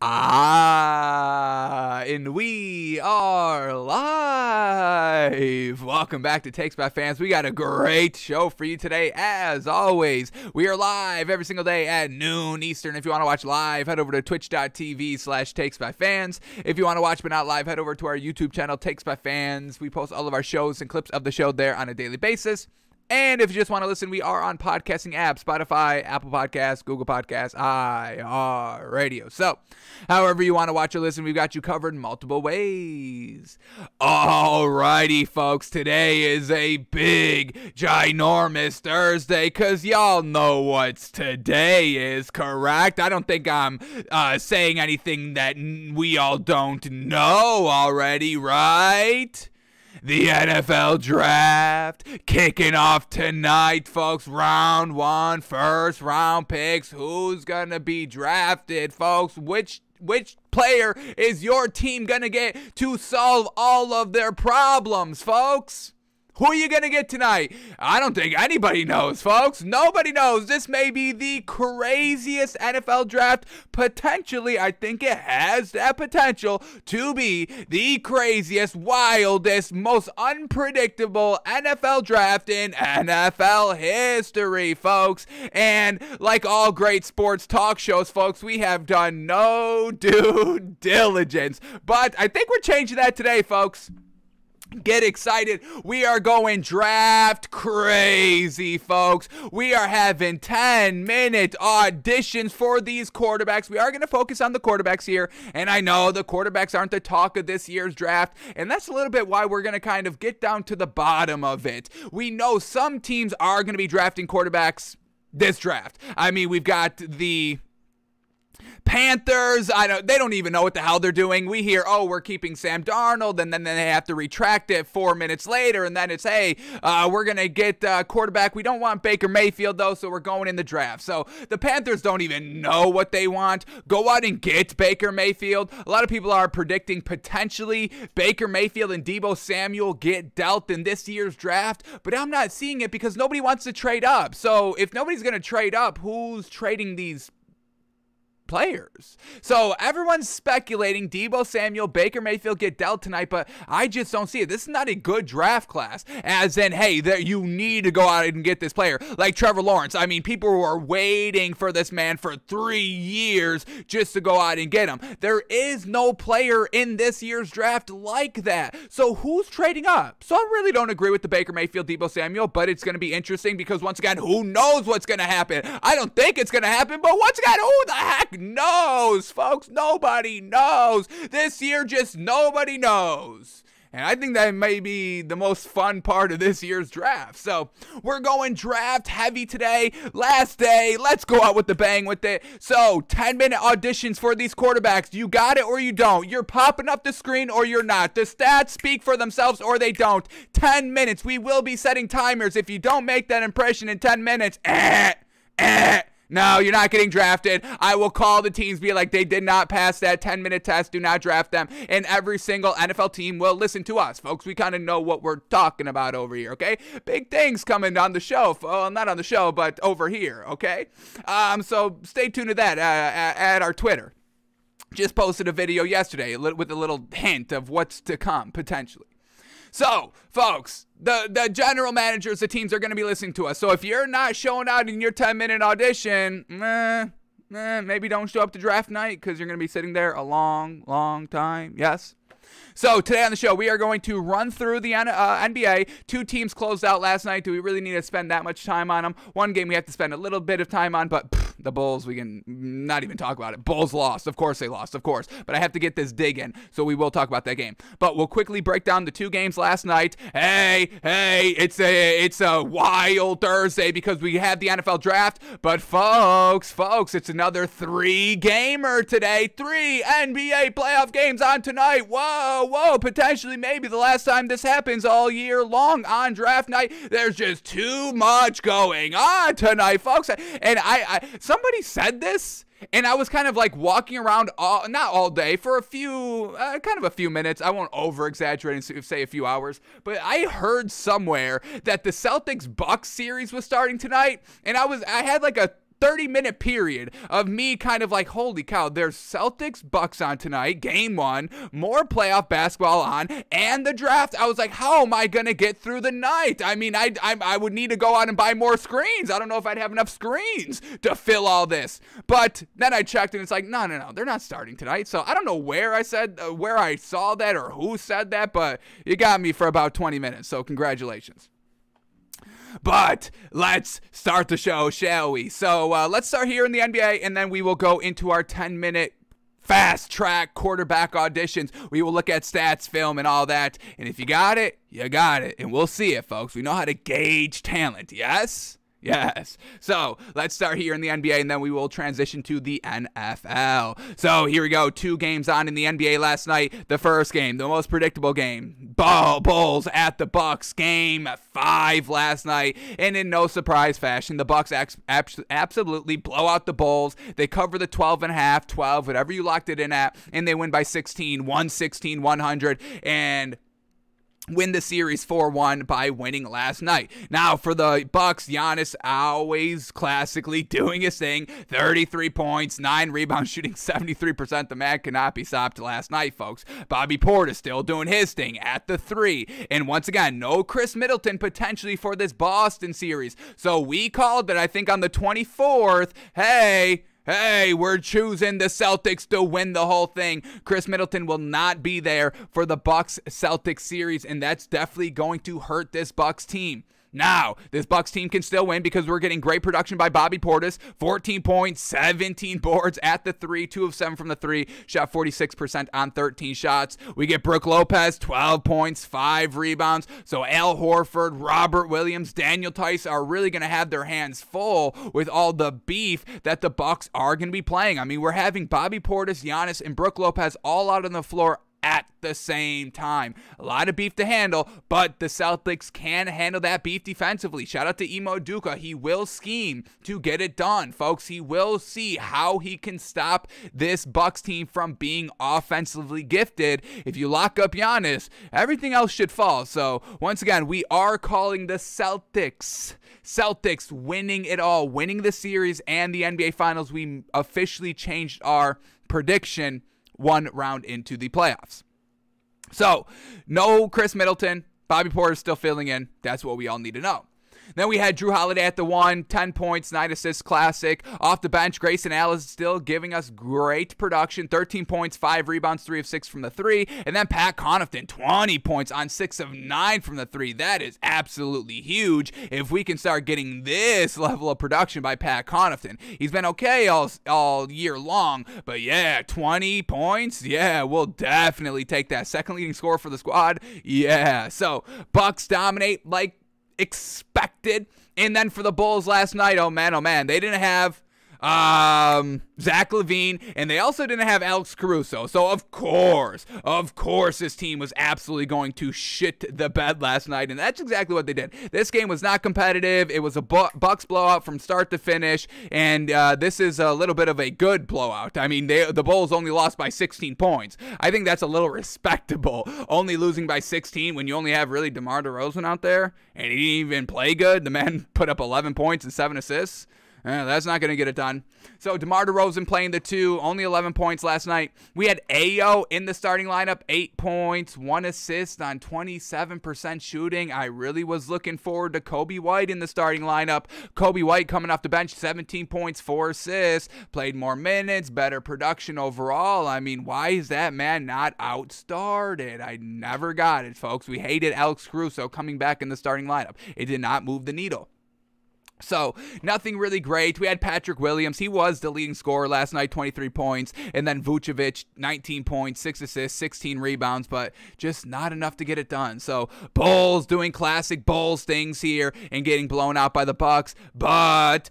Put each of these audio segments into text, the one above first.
And we are live. Welcome back to Takes by Fans. We got a great show for you today. As always, we are live every single day at noon Eastern. If you want to watch live, head over to twitch.tv/takesbyfans. If you want to watch but not live, head over to our YouTube channel, Takes by Fans. We post all of our shows and clips of the show there on a daily basis. And if you just want to listen, we are on podcasting apps, Spotify, Apple Podcasts, Google Podcasts, IR Radio. So, however you want to watch or listen, we've got you covered in multiple ways. Alrighty, folks, today is a big, ginormous Thursday, because y'all know what today is, correct? I don't think I'm saying anything that we all don't know already, right? The NFL Draft kicking off tonight, folks. Round one, first round picks. Who's going to be drafted, folks? Which player is your team going to get to solve all of their problems, folks? Who are you going to get tonight? I don't think anybody knows, folks. Nobody knows. This may be the craziest NFL draft. Potentially, I think it has that potential to be the craziest, wildest, most unpredictable NFL draft in NFL history, folks. And like all great sports talk shows, folks, we have done no due diligence. But I think we're changing that today, folks. Get excited. We are going draft crazy, folks. We are having 10-minute auditions for these quarterbacks. We are going to focus on the quarterbacks here, and I know the quarterbacks aren't the talk of this year's draft, and that's a little bit why we're going to kind of get down to the bottom of it. We know some teams are going to be drafting quarterbacks this draft. I mean, we've got the Panthers, they don't even know what the hell they're doing. We hear, oh, we're keeping Sam Darnold, and then they have to retract it 4 minutes later, and then it's, hey, we're going to get quarterback. We don't want Baker Mayfield, though, so we're going in the draft. So the Panthers don't even know what they want. Go out and get Baker Mayfield. A lot of people are predicting potentially Baker Mayfield and Deebo Samuel get dealt in this year's draft, but I'm not seeing it because nobody wants to trade up. So if nobody's going to trade up, who's trading these players? So everyone's speculating Deebo Samuel, Baker Mayfield get dealt tonight, but I just don't see it. This is not a good draft class, as in, hey, you need to go out and get this player. Like Trevor Lawrence. I mean, people were waiting for this man for 3 years just to go out and get him. There is no player in this year's draft like that. So who's trading up? So I really don't agree with the Baker Mayfield, Deebo Samuel, but it's going to be interesting because, once again, who knows what's going to happen? I don't think it's going to happen, but once again, who the heck knows, folks? Nobody knows. This year, just nobody knows. And I think that may be the most fun part of this year's draft. So we're going draft heavy today. Last day. Let's go out with the bang with it. So 10-minute auditions for these quarterbacks. You got it or you don't. You're popping up the screen or you're not. The stats speak for themselves or they don't. 10 minutes. We will be setting timers. If you don't make that impression in 10 minutes, no, you're not getting drafted. I will call the teams, be like, they did not pass that 10-minute test. Do not draft them. And every single NFL team will listen to us, folks. We kind of know what we're talking about over here, okay? Big things coming on the show. Well, not on the show, but over here, okay? So stay tuned to that at our Twitter. Just posted a video yesterday with a little hint of what's to come, potentially. So, folks, the general managers, the teams are going to be listening to us. So if you're not showing out in your 10-minute audition, maybe don't show up to draft night because you're going to be sitting there a long, long time. Yes? So today on the show, we are going to run through the NBA. 2 teams closed out last night. Do we really need to spend that much time on them? One game we have to spend a little bit of time on, but the Bulls, we can not even talk about it. Bulls lost. Of course they lost, of course. But I have to get this dig in, so we will talk about that game. But we'll quickly break down the 2 games last night. Hey, it's a wild Thursday because we have the NFL draft. But folks, it's another 3-gamer today. 3 NBA playoff games on tonight. Whoa, potentially maybe the last time this happens all year long on draft night. There's just too much going on tonight, folks. And somebody said this, and I was kind of like walking around not all day, for a few minutes. I won't over exaggerate and say a few hours, but I heard somewhere that the Celtics Bucks series was starting tonight, and I had like a 30-minute period of me kind of like, holy cow, there's Celtics Bucks on tonight, game 1, more playoff basketball on, and the draft. I was like, how am I gonna get through the night? I mean, I would need to go out and buy more screens. I don't know if I'd have enough screens to fill all this. But then I checked and it's like, no, they're not starting tonight. So I don't know where I saw that or who said that, but you got me for about 20 minutes. So congratulations. But let's start the show, shall we? So let's start here in the NBA, and then we will go into our 10-minute fast track quarterback auditions. We will look at stats, film, and all that. And if you got it, you got it. And we'll see it, folks. We know how to gauge talent, yes? Yes. So let's start here in the NBA, and then we will transition to the NFL. So here we go. 2 games on in the NBA last night. The first game, the most predictable game, Bulls at the Bucks. Game 5 last night, and in no surprise fashion, the Bucks absolutely blow out the Bulls. They cover the 12.5, 12, whatever you locked it in at, and they win by 16, 116-100, and win the series 4-1 by winning last night. Now, for the Bucks, Giannis always classically doing his thing. 33 points, 9 rebounds, shooting 73%. The man cannot be stopped last night, folks. Bobby Portis still doing his thing at the 3. And once again, no Chris Middleton potentially for this Boston series. So we called it, I think, on the 24th, Hey, we're choosing the Celtics to win the whole thing. Chris Middleton will not be there for the Bucks-Celtics series, and that's definitely going to hurt this Bucks team. Now, this Bucks team can still win because we're getting great production by Bobby Portis. 14 points, 17 boards at the 3, 2 of 7 from the 3. Shot 46% on 13 shots. We get Brook Lopez, 12 points, 5 rebounds. So Al Horford, Robert Williams, Daniel Tice are really going to have their hands full with all the beef that the Bucks are going to be playing. I mean, we're having Bobby Portis, Giannis, and Brook Lopez all out on the floor at the same time. A lot of beef to handle, but the Celtics can handle that beef defensively. Shout out to Imo Udoka. He will scheme to get it done, folks. He will see how he can stop this Bucks team from being offensively gifted. If you lock up Giannis, everything else should fall. So once again, we are calling the Celtics winning it all, winning the series and the NBA Finals. We officially changed our prediction 1 round into the playoffs. So, no Chris Middleton. Bobby Portis still filling in. That's what we all need to know. Then we had Drew Holiday at the 1, 10 points, 9 assists, classic. Off the bench, Grayson Allen is still giving us great production. 13 points, 5 rebounds, 3 of 6 from the 3. And then Pat Connaughton, 20 points on 6 of 9 from the 3. That is absolutely huge if we can start getting this level of production by Pat Connaughton. He's been okay all year long, but yeah, 20 points, yeah, we'll definitely take that. Second leading scorer for the squad, yeah. So, Bucks dominate like expected. And then for the Bulls last night, oh man, they didn't have Zach LaVine, and they also didn't have Alex Caruso. So of course this team was absolutely going to shit the bed last night, and that's exactly what they did. This game was not competitive. It was a Bucks blowout from start to finish, and this is a little bit of a good blowout. I mean, the Bulls only lost by 16 points. I think that's a little respectable, only losing by 16 when you only have really DeMar DeRozan out there, and he didn't even play good. The man put up 11 points and 7 assists. That's not going to get it done. So DeMar DeRozan playing the 2, only 11 points last night. We had Ayo in the starting lineup, 8 points, 1 assist on 27% shooting. I really was looking forward to Kobe White in the starting lineup. Kobe White coming off the bench, 17 points, 4 assists, played more minutes, better production overall. I mean, why is that man not outstarted? I never got it, folks. We hated Alex Caruso coming back in the starting lineup. It did not move the needle. So, nothing really great. We had Patrick Williams. He was the leading scorer last night, 23 points. And then Vucevic, 19 points, 6 assists, 16 rebounds, but just not enough to get it done. So, Bulls doing classic Bulls things here and getting blown out by the Bucks. But,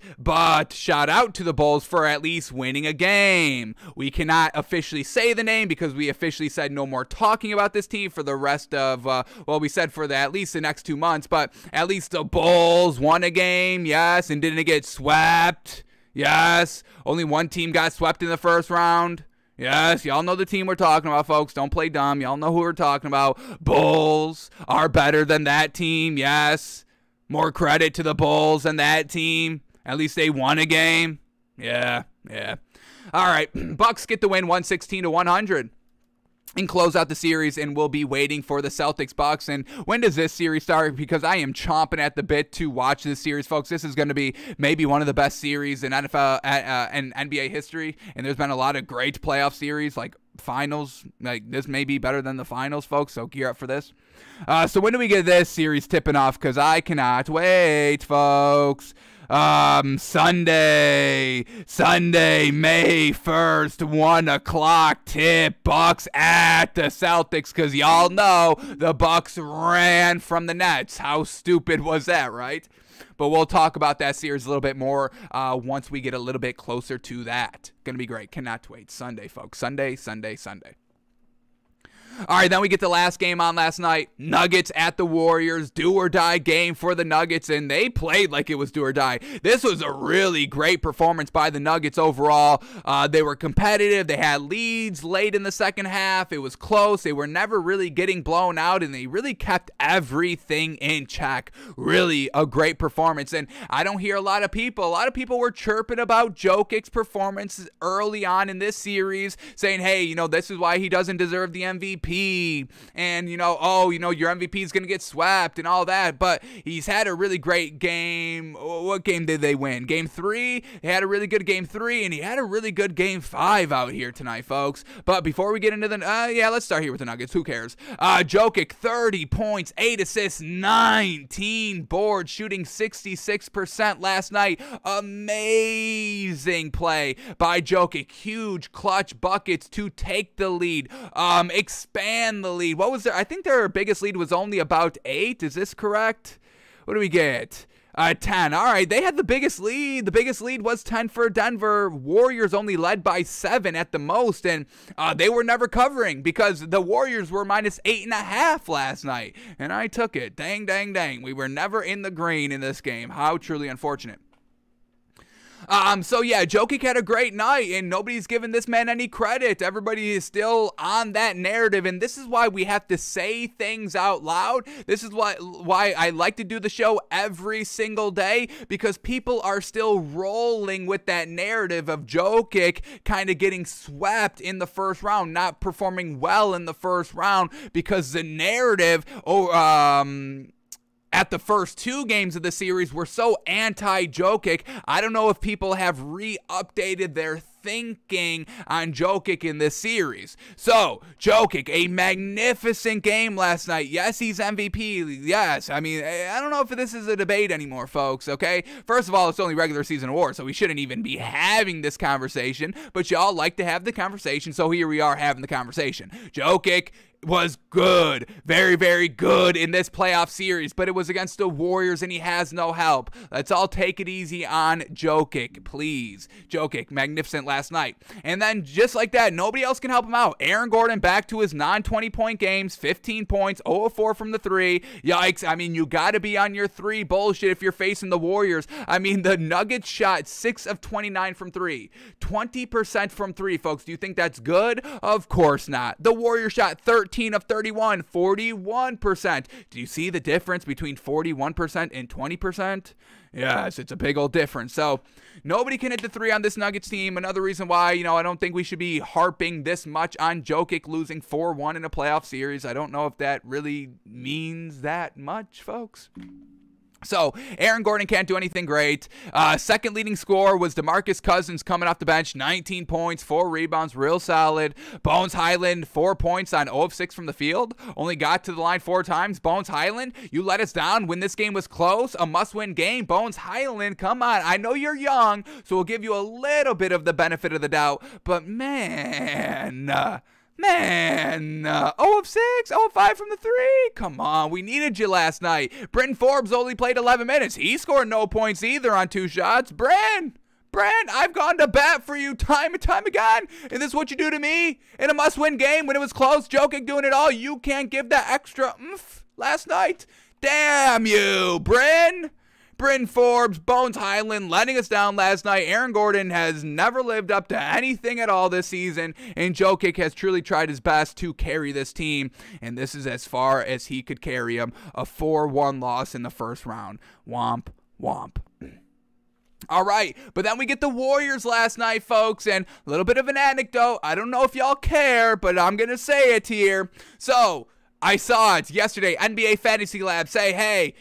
shout out to the Bulls for at least winning a game. We cannot officially say the name because we officially said no more talking about this team for the rest of, we said for at least the next 2 months. But at least the Bulls won a game, yeah. Yes, and didn't get swept. Yes, only one team got swept in the first round. Yes, y'all know the team we're talking about, folks. Don't play dumb. Y'all know who we're talking about. Bulls are better than that team. Yes, more credit to the Bulls and that team. At least they won a game. Yeah. All right, Bucks get the win 116-100. And close out the series, and we'll be waiting for the Celtics Bucks. And when does this series start? Because I am chomping at the bit to watch this series, folks. This is going to be maybe one of the best series in NFL and NBA history. And there's been a lot of great playoff series, like finals. Like this may be better than the finals, folks. So gear up for this. So when do we get this series tipping off? Because I cannot wait, folks. Sunday, May 1st, 1 o'clock tip, Bucks at the Celtics, because y'all know the Bucks ran from the Nets. How stupid was that, right? But we'll talk about that series a little bit more once we get a little bit closer to that. Gonna be great. Cannot wait. Sunday, folks. Sunday. All right, then we get the last game on last night. Nuggets at the Warriors. Do or die game for the Nuggets, and they played like it was do or die. This was a really great performance by the Nuggets overall. They were competitive. They had leads late in the second half. It was close. They were never really getting blown out, and they really kept everything in check. Really a great performance, and I don't hear a lot of people were chirping about Jokic's performance early on in this series, saying, hey, this is why he doesn't deserve the MVP. And your MVP is going to get swept and all that, but he's had a really great game. What game did they win? Game 3? He had a really good game 3, and he had a really good game 5 out here tonight, folks. But before we get into the let's start here with the Nuggets. Who cares? Jokic, 30 points, 8 assists, 19 boards, shooting 66% last night. Amazing play by Jokic. Huge clutch buckets to take the lead. Expand the lead. What was their? I think their biggest lead was only about 8. Is this correct? What do we get? 10. All right, they had the biggest lead. The biggest lead was 10 for Denver. Warriors only led by 7 at the most, and they were never covering because the Warriors were minus 8.5 last night, and I took it. Dang. We were never in the green in this game. How truly unfortunate. So yeah, Jokic had a great night, and nobody's giving this man any credit. Everybody is still on that narrative, and this is why we have to say things out loud. This is why I like to do the show every single day, because people are still rolling with that narrative of Jokic kind of getting swept in the first round, not performing well in the first round, because the narrative at the first 2 games of the series were so anti-Jokic. I don't know if people have re-updated their thinking on Jokic in this series. So, Jokic, a magnificent game last night. Yes, he's MVP. Yes. I mean, I don't know if this is a debate anymore, folks, okay? First of all, it's only regular season awards, so we shouldn't even be having this conversation, but y'all like to have the conversation, so here we are having the conversation. Jokic was good, very, very good in this playoff series, but it was against the Warriors and he has no help. Let's all take it easy on Jokic, please. Jokic, magnificent last night. And then just like that, nobody else can help him out. Aaron Gordon back to his non-20-point games, 15 points, 0 of 4 from the 3. Yikes, I mean, you got to be on your 3 bullshit if you're facing the Warriors. I mean, the Nuggets shot 6 of 29 from 3. 20% from 3, folks. Do you think that's good? Of course not. The Warriors shot 13 of 31, 41%. Do you see the difference between 41% and 20%? Yes, it's a big old difference. So nobody can hit the 3 on this Nuggets team. Another reason why, I don't think we should be harping this much on Jokic losing 4-1 in a playoff series. I don't know if that really means that much, folks. So, Aaron Gordon can't do anything great. Second leading scorer was DeMarcus Cousins coming off the bench. 19 points, 4 rebounds, real solid. Bones Highland, 4 points on 0 of 6 from the field. Only got to the line 4 times. Bones Highland, you let us down when this game was close. A must-win game. Bones Highland, come on. I know you're young, so we'll give you a little bit of the benefit of the doubt. But, man, 0 of 6, 0 of 5 from the 3. Come on, we needed you last night. Bryn Forbes only played 11 minutes. He scored no points either on 2 shots. Bryn, I've gone to bat for you time and time again. And this is what you do to me in a must-win game when it was close. Jokic doing it all. You can't give that extra oomph last night. Damn you, Bryn Forbes, Bones Highland letting us down last night. Aaron Gordon has never lived up to anything at all this season, and Jokic has truly tried his best to carry this team, and this is as far as he could carry him. A 4-1 loss in the first round. Womp, womp. All right, but then we get the Warriors last night, folks, and a little bit of an anecdote. I don't know if y'all care, but I'm going to say it here. So, I saw it yesterday. NBA Fantasy Lab say, hey,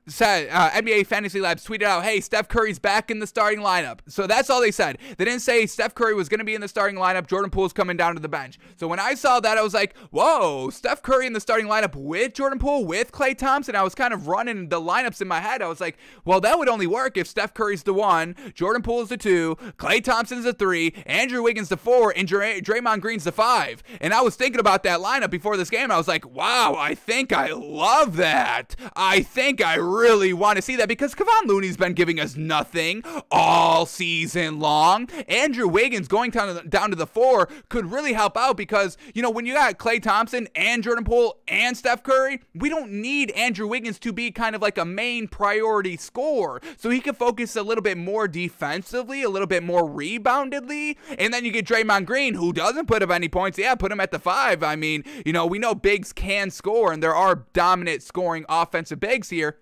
NBA Fantasy Labs tweeted out, hey, Steph Curry's back in the starting lineup. So that's all they said. They didn't say Steph Curry was going to be in the starting lineup. Jordan Poole's coming down to the bench. So when I saw that, I was like, whoa, Steph Curry in the starting lineup with Jordan Poole, with Klay Thompson. I was kind of running the lineups in my head. I was like, well, that would only work if Steph Curry's the 1, Jordan Poole's the 2, Klay Thompson's the 3, Andrew Wiggins the 4, and Draymond Green's the 5. And I was thinking about that lineup before this game, and I was like, wow, I think I love that. I think I really want to see that, because Kevon Looney's been giving us nothing all season long. Andrew Wiggins going down to the 4 could really help out, because, you know, when you got Klay Thompson and Jordan Poole and Steph Curry, we don't need Andrew Wiggins to be kind of like a main priority scorer. So he can focus a little bit more defensively, a little bit more reboundedly. And then you get Draymond Green, who doesn't put up any points. Yeah, put him at the 5. I mean, you know, we know bigs can score, and there are dominant scoring offensive bigs here.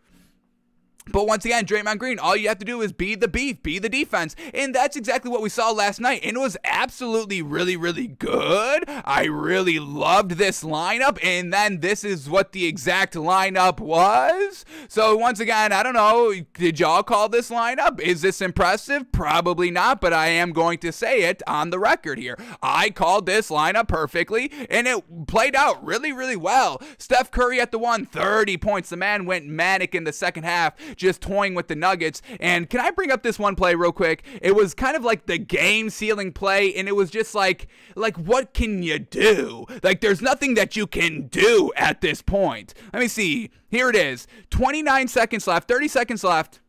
But once again, Draymond Green, all you have to do is be the beef, be the defense. And that's exactly what we saw last night. And it was absolutely really, really good. I really loved this lineup. And then this is what the exact lineup was. So once again, I don't know, did y'all call this lineup? Is this impressive? Probably not, but I am going to say it on the record here. I called this lineup perfectly, and it played out really, really well. Steph Curry at the 1, 30 points. The man went manic in the second half, just toying with the Nuggets. And can I bring up this one play real quick? It was kind of like the game-sealing play, and it was just like what can you do? Like, there's nothing that you can do at this point. Let me see. Here it is. 29 seconds left, 30 seconds left.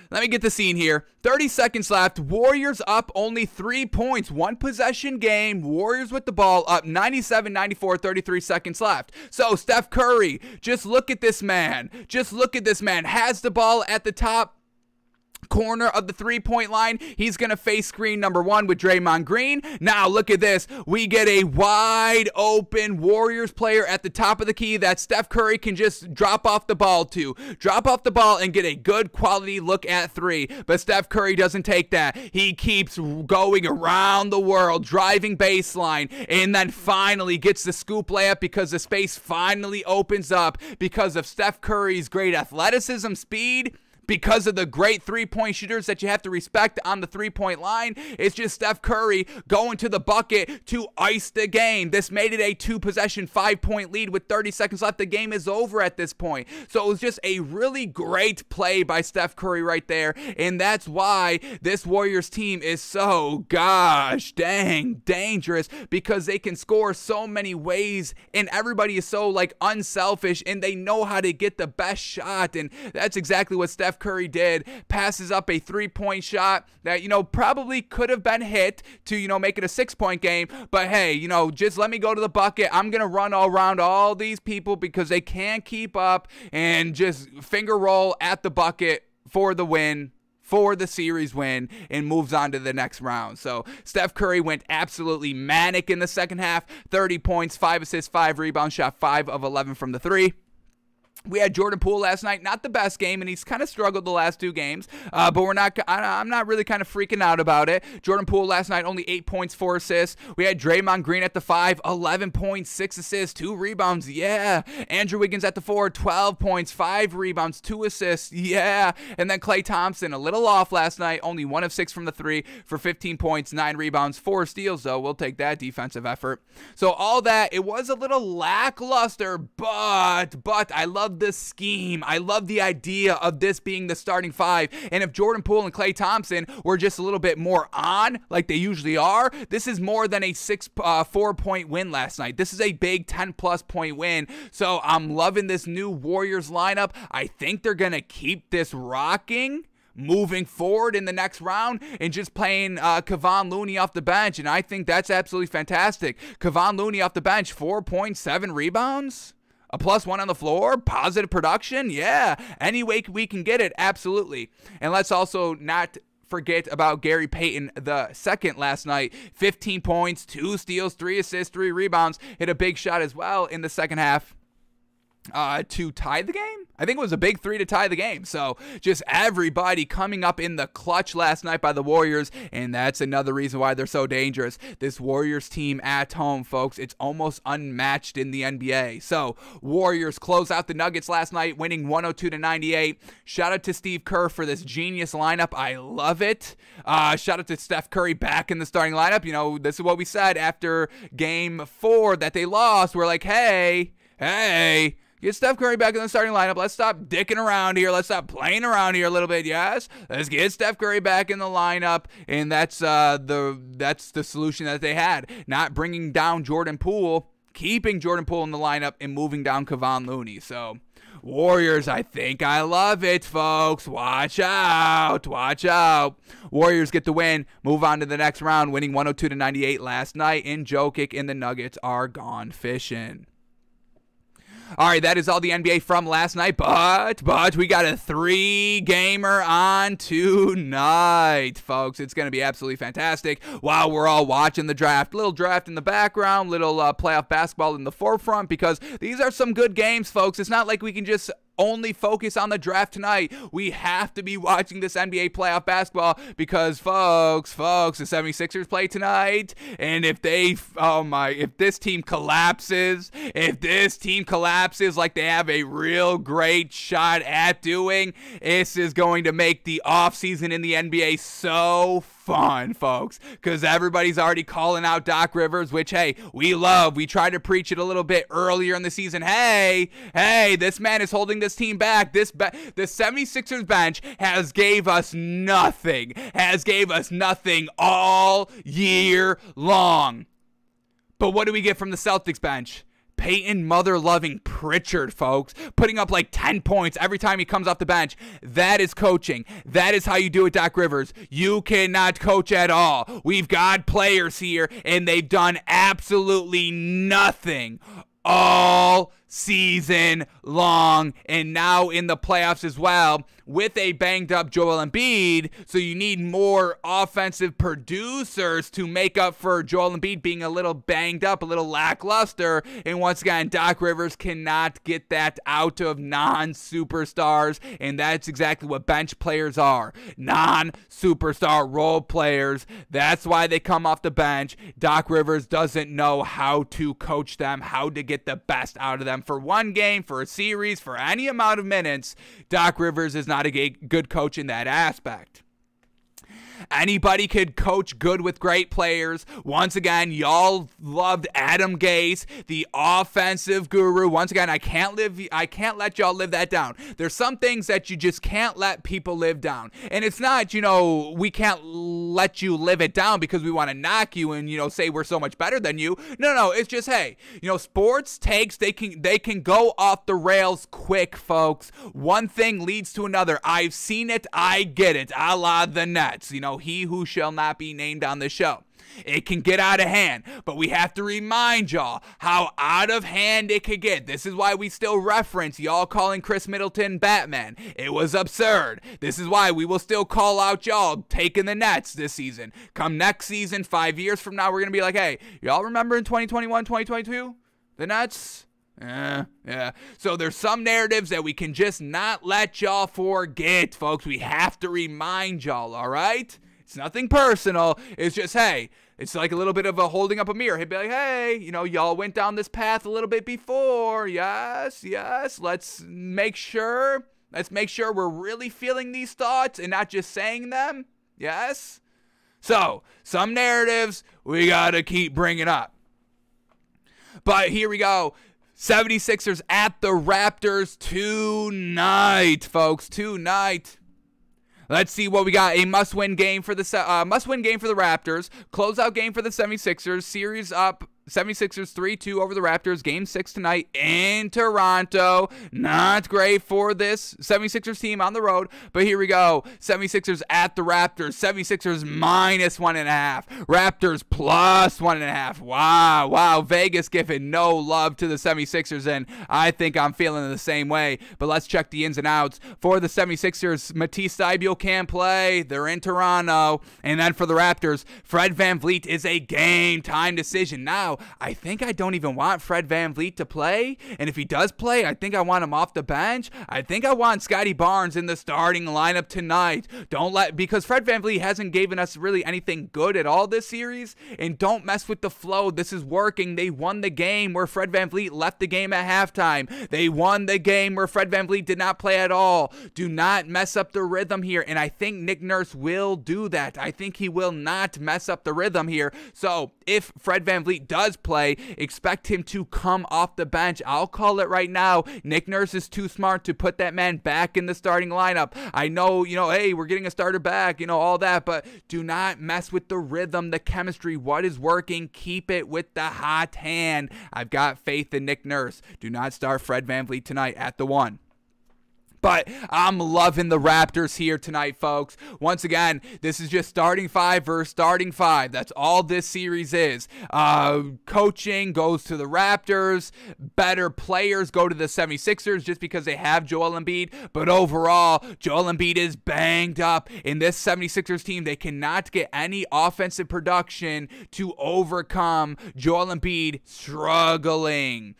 Let me get the scene here. 30 seconds left. Warriors up only 3 points. 1 possession game. Warriors with the ball up 97-94, 33 seconds left. So Steph Curry, just look at this man. Just look at this man. Has the ball at the top corner of the 3-point line. He's going to face screen number 1 with Draymond Green. Now look at this. We get a wide open Warriors player at the top of the key that Steph Curry can just drop off the ball to. Drop off the ball and get a good quality look at 3. But Steph Curry doesn't take that. He keeps going around the world, driving baseline, and then finally gets the scoop layup because the space finally opens up because of Steph Curry's great athleticism, speed, because of the great 3-point shooters that you have to respect on the 3-point line. It's just Steph Curry going to the bucket to ice the game. This made it a 2-possession, 5-point lead with 30 seconds left. The game is over at this point. So it was just a really great play by Steph Curry right there. And that's why this Warriors team is so gosh dang dangerous, because they can score so many ways, and everybody is so like unselfish, and they know how to get the best shot. And that's exactly what Steph Curry did. Passes up a 3-point shot that, you know, probably could have been hit to, you know, make it a 6-point game. But hey, you know, just let me go to the bucket. I'm going to run all around all these people because they can't keep up, and just finger roll at the bucket for the win, for the series win, and moves on to the next round. So Steph Curry went absolutely manic in the second half. 30 points, 5 assists, 5 rebounds, shot 5 of 11 from the 3. We had Jordan Poole last night, not the best game, and he's kind of struggled the last 2 games, but I'm not really kind of freaking out about it. Jordan Poole last night, only 8 points, 4 assists. We had Draymond Green at the 5, 11 points, 6 assists, 2 rebounds, yeah. Andrew Wiggins at the 4, 12 points, 5 rebounds, 2 assists, yeah. And then Klay Thompson, a little off last night, only 1 of 6 from the 3 for 15 points, 9 rebounds, 4 steals, though. We'll take that defensive effort. So all that, it was a little lackluster, but I love this scheme. I love the idea of this being the starting 5. And if Jordan Poole and Klay Thompson were just a little bit more on, like they usually are, this is more than a 4-point win last night. This is a big 10-plus point win. So I'm loving this new Warriors lineup. I think they're going to keep this rocking moving forward in the next round, and just playing Kevon Looney off the bench. And I think that's absolutely fantastic. Kevon Looney off the bench, 4.7 rebounds. A +1 on the floor, positive production, yeah. Any way we can get it, absolutely. And let's also not forget about Gary Payton the second last night. 15 points, 2 steals, 3 assists, 3 rebounds. Hit a big shot as well in the second half. to tie the game. I think it was a big 3 to tie the game. So just everybody coming up in the clutch last night by the Warriors, and that's another reason why they're so dangerous. This Warriors team at home, folks, it's almost unmatched in the NBA. So Warriors close out the Nuggets last night, winning 102-98. Shout out to Steve Kerr for this genius lineup. I love it. Shout out to Steph Curry back in the starting lineup. You know, this is what we said after Game 4 that they lost. We're like, hey, get Steph Curry back in the starting lineup. Let's stop dicking around here. Let's stop playing around here a little bit. Yes, let's get Steph Curry back in the lineup, and that's the solution that they had. Not bringing down Jordan Poole, keeping Jordan Poole in the lineup, and moving down Kevon Looney. So Warriors, I think I love it, folks. Watch out. Watch out. Warriors get the win, move on to the next round, winning 102-98 last night, and Jokic and the Nuggets are gone fishing. All right, that is all the NBA from last night, but we got a 3-gamer on tonight, folks. It's going to be absolutely fantastic while we're all watching the draft. Little draft in the background, little playoff basketball in the forefront, because these are some good games, folks. It's not like we can just only focus on the draft tonight. We have to be watching this NBA playoff basketball because, folks, the 76ers play tonight, and if this team collapses like they have a real great shot at doing, this is going to make the offseason in the NBA so fun, folks, because everybody's already calling out Doc Rivers, which, hey, we love. We tried to preach it a little bit earlier in the season. Hey, this man is holding this team back. The 76ers bench has gave us nothing all year long. But what do we get from the Celtics bench? Peyton mother-loving Pritchard, folks, putting up like 10 points every time he comes off the bench. That is coaching. That is how you do it, Doc Rivers. You cannot coach at all. We've got players here, and they've done absolutely nothing all season long, and now in the playoffs as well, with a banged up Joel Embiid. So you need more offensive producers to make up for Joel Embiid being a little banged up, a little lackluster. And once again, Doc Rivers cannot get that out of non-superstars, and that's exactly what bench players are. Non-superstar role players. That's why they come off the bench. Doc Rivers doesn't know how to coach them, how to get the best out of them for one game, for a series, for any amount of minutes. Doc Rivers is not a good coach in that aspect. Anybody could coach good with great players. Once again, y'all loved Adam Gase, the offensive guru. Once again, I can't let y'all live that down. There's some things that you just can't let people live down. And it's not, we can't let you live it down because we want to knock you and, say we're so much better than you. No, it's just, hey, sports takes, they can go off the rails quick, folks. One thing leads to another. I've seen it, I get it, a la the Nets. He who shall not be named on the show. It can get out of hand, but we have to remind y'all how out of hand it could get. This is why we still reference y'all calling Chris Middleton Batman. It was absurd. This is why we will still call out y'all taking the Nets this season. Come next season, 5 years from now, we're going to be like, hey, y'all remember in 2021, 2022, the Nets? Yeah. So there's some narratives that we can just not let y'all forget, folks. We have to remind y'all, all right? It's nothing personal. It's just, hey, it's like a little bit of a holding up a mirror. He'd be like, hey, y'all went down this path a little bit before. Yes. Let's make sure we're really feeling these thoughts and not just saying them. Yes? So, some narratives we got to keep bringing up. But here we go. 76ers at the Raptors tonight, folks. Tonight. Let's see what we got. A must-win game for the Raptors. Closeout game for the 76ers. Series up. 76ers 3-2 over the Raptors. Game 6 tonight in Toronto. Not great for this 76ers team on the road. But here we go. 76ers at the Raptors. 76ers -1.5. Raptors +1.5. Wow. Vegas giving no love to the 76ers, and I think I'm feeling the same way. But let's check the ins and outs. For the 76ers, Matisse Thybulle can't play. They're in Toronto. And then for the Raptors, Fred VanVleet is a game-time decision. Now, I think I don't even want Fred VanVleet to play. And if he does play, I think I want him off the bench. I think I want Scotty Barnes in the starting lineup tonight. Because Fred VanVleet hasn't given us really anything good at all this series. And don't mess with the flow. This is working. They won the game where Fred VanVleet left the game at halftime. They won the game where Fred VanVleet did not play at all. Do not mess up the rhythm here. And I think Nick Nurse will do that. I think he will not mess up the rhythm here. So if Fred VanVleet does play, expect him to come off the bench. I'll call it right now. Nick Nurse is too smart to put that man back in the starting lineup. I know, hey, we're getting a starter back, all that, but do not mess with the rhythm, the chemistry, what is working. Keep it with the hot hand. I've got faith in Nick Nurse. Do not start Fred VanVleet tonight at the 1. But I'm loving the Raptors here tonight, folks. Once again, this is just starting 5 versus starting 5. That's all this series is. Coaching goes to the Raptors. Better players go to the 76ers just because they have Joel Embiid. But overall, Joel Embiid is banged up. In this 76ers team, they cannot get any offensive production to overcome Joel Embiid struggling.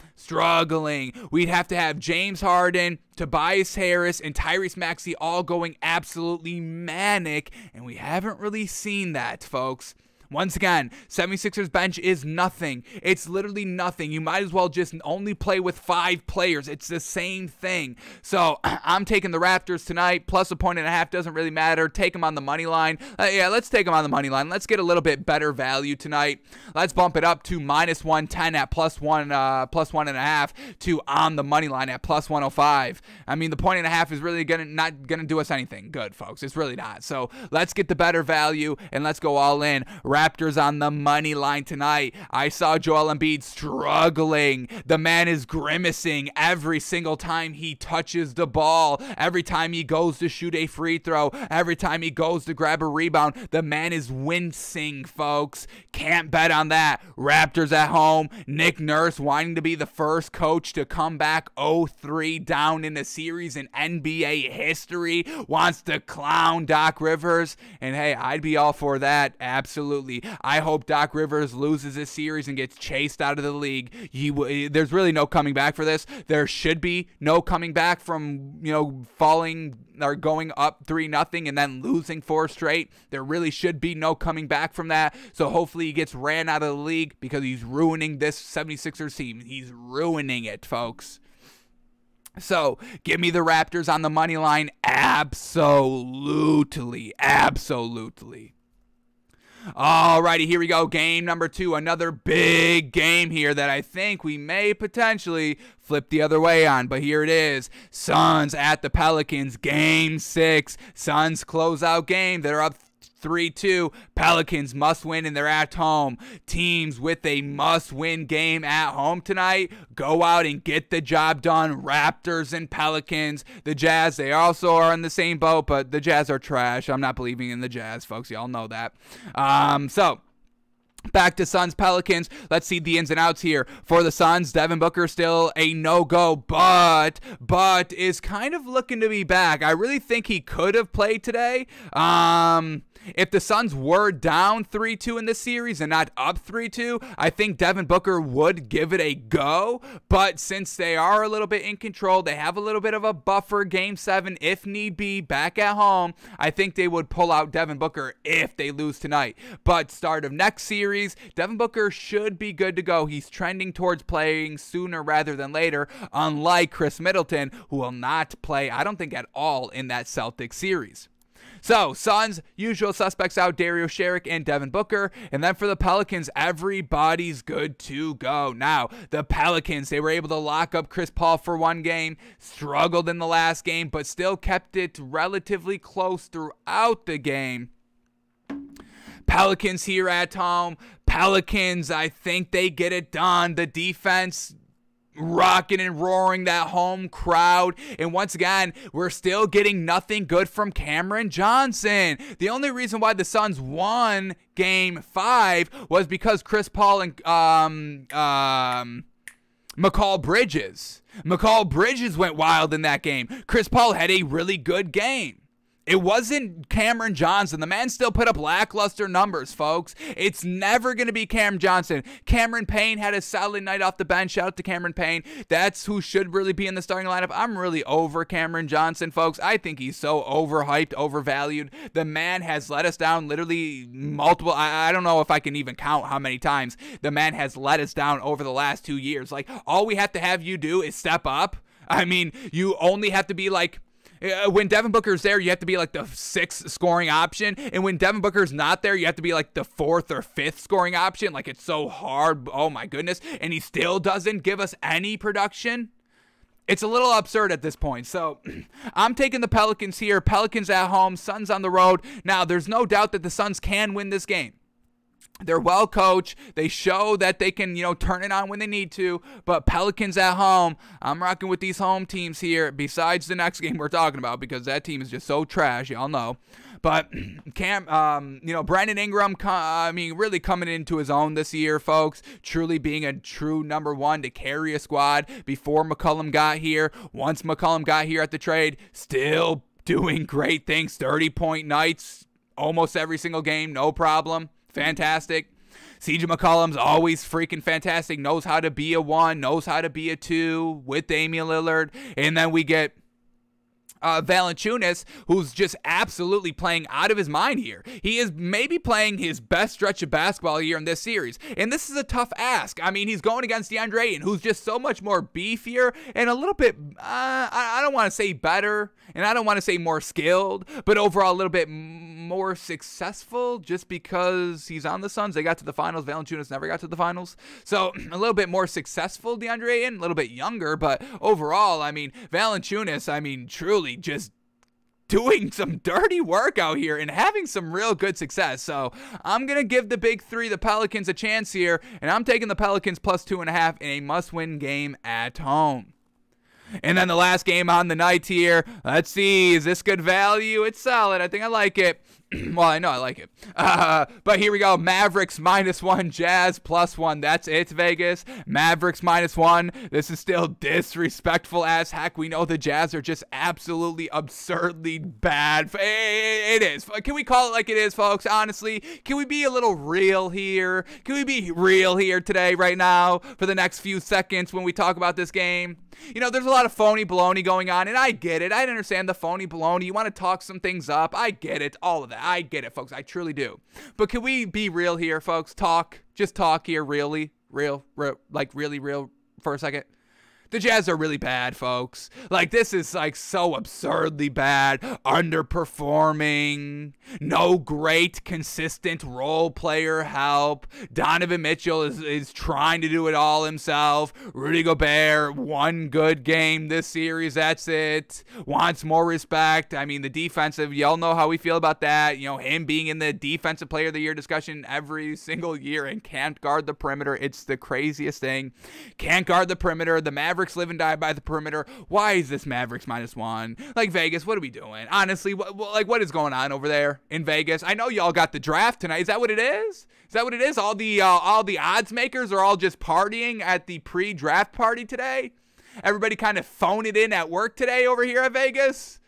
We'd have to have James Harden, Tobias Harris, and Tyrese Maxey all going absolutely manic, and we haven't really seen that, folks. Once again, 76ers bench is nothing. It's literally nothing. You might as well just only play with 5 players. It's the same thing. So I'm taking the Raptors tonight. Plus a 1.5 doesn't really matter. Take them on the money line. Yeah, let's take them on the money line. Let's get a little bit better value tonight. Let's bump it up to -110 at +1.5 to on the money line at +105. I mean, the 1.5 is really not gonna do us anything good, folks. It's really not. So let's get the better value and let's go all in. Raptors on the money line tonight. I saw Joel Embiid struggling. The man is grimacing every single time he touches the ball. Every time he goes to shoot a free throw. Every time he goes to grab a rebound. The man is wincing, folks. Can't bet on that. Raptors at home. Nick Nurse wanting to be the first coach to come back 0-3 down in a series in NBA history. Wants to clown Doc Rivers. And hey, I'd be all for that. Absolutely. I hope Doc Rivers loses this series and gets chased out of the league. There's really no coming back for this. There should be no coming back from, falling or going up 3-0 and then losing 4 straight. There really should be no coming back from that. So hopefully he gets ran out of the league because he's ruining this 76ers team. He's ruining it, folks. So, give me the Raptors on the money line. Absolutely. Alrighty, here we go. Game number 2. Another big game here that I think we may potentially flip the other way on. But here it is. Suns at the Pelicans. Game 6. Suns closeout game. They're up 3-2. Pelicans must win and they're at home. Teams with a must-win game at home tonight, go out and get the job done. Raptors and Pelicans. The Jazz, they also are in the same boat, but the Jazz are trash. I'm not believing in the Jazz, folks. Y'all know that. So back to Suns Pelicans. Let's see the ins and outs here. For the Suns, Devin Booker still a no-go, but is kind of looking to be back. I really think he could have played today. If the Suns were down 3-2 in this series and not up 3-2, I think Devin Booker would give it a go. But since they are a little bit in control, they have a little bit of a buffer, Game 7, if need be, back at home, I think they would pull out Devin Booker if they lose tonight. But start of next series, Devin Booker should be good to go. He's trending towards playing sooner rather than later, unlike Chris Middleton, who will not play, I don't think, at all in that Celtics series. So, Suns, usual suspects out, Dario Saric and Devin Booker. And then for the Pelicans, everybody's good to go. Now, the Pelicans, they were able to lock up Chris Paul for 1 game, struggled in the last game, but still kept it relatively close throughout the game. Pelicans here at home. Pelicans, I think they get it done. The defense rocking and roaring, that home crowd. And once again, we're still getting nothing good from Cameron Johnson. The only reason why the Suns won Game 5 was because Chris Paul and Mikal Bridges went wild in that game. Chris Paul had a really good game. It wasn't Cameron Johnson. The man still put up lackluster numbers, folks. It's never going to be Cameron Johnson. Cameron Payne had a solid night off the bench. Shout out to Cameron Payne. That's who should really be in the starting lineup. I'm really over Cameron Johnson, folks. I think he's so overhyped, overvalued. The man has let us down literally multiple. I don't know if I can even count how many times the man has let us down over the last 2 years. Like, all we have to have you do is step up. I mean, you only have to be like, when Devin Booker's there, you have to be like the 6th scoring option. And when Devin Booker's not there, you have to be like the 4th or 5th scoring option. Like, it's so hard. Oh, my goodness. And he still doesn't give us any production. It's a little absurd at this point. So I'm taking the Pelicans here. Pelicans at home, Suns on the road. Now, there's no doubt that the Suns can win this game. They're well coached. They show that they can, turn it on when they need to. But Pelicans at home, I'm rocking with these home teams here, besides the next game we're talking about, because that team is just so trash, y'all know. But Brandon Ingram, really coming into his own this year, folks. Truly being a true number one to carry a squad before McCollum got here. Once McCollum got here at the trade, still doing great things. 30-point nights almost every single game, no problem. Fantastic. CJ McCollum's always freaking fantastic. Knows how to be a 1, knows how to be a 2 with Damian Lillard. And then we get Valanciunas, who's just absolutely playing out of his mind here. He is maybe playing his best stretch of basketball here in this series. And this is a tough ask. I mean, he's going against DeAndre Ayton, who's just so much more beefier and a little bit, I don't want to say better, and I don't want to say more skilled, but overall a little bit more successful just because he's on the Suns. They got to the finals. Valanciunas never got to the finals. So a little bit more successful DeAndre Ayton, a little bit younger, but overall, I mean, Valanciunas, truly just doing some dirty work out here and having some real good success. So I'm going to give the big three, the Pelicans, a chance here, and I'm taking the Pelicans plus 2.5 in a must-win game at home. And then the last game on the night here, let's see, is this good value? It's solid. I think I like it. Well, I know I like it. But here we go. Mavericks -1, Jazz +1. That's it, Vegas. Mavericks -1. This is still disrespectful as heck. We know the Jazz are just absolutely absurdly bad. It is. Can we call it like it is, folks? Honestly, can we be a little real here? Can we be real here today, right now, for the next few seconds when we talk about this game? There's a lot of phony baloney going on, and I get it. I understand the phony baloney. You want to talk some things up. I get it. All of that. I get it, folks. I truly do. But can we be real here, folks? Just talk here, really real for a second. The Jazz are really bad, folks. Like, this is, like, so absurdly bad. Underperforming. No great, consistent role player help. Donovan Mitchell is trying to do it all himself. Rudy Gobert, one good game this series. That's it. Wants more respect. I mean, the defensive, y'all know how we feel about that. Him being in the Defensive Player of the Year discussion every single year and can't guard the perimeter. It's the craziest thing. Can't guard the perimeter. The Mavericks live and die by the perimeter. Why is this Mavericks -1? Like, Vegas, what are we doing? Honestly, what is going on over there in Vegas? I know y'all got the draft tonight. Is that what it is? Is that what it is? All the odds makers are all just partying at the pre-draft party today? Everybody kind of phone it in at work today over here at Vegas?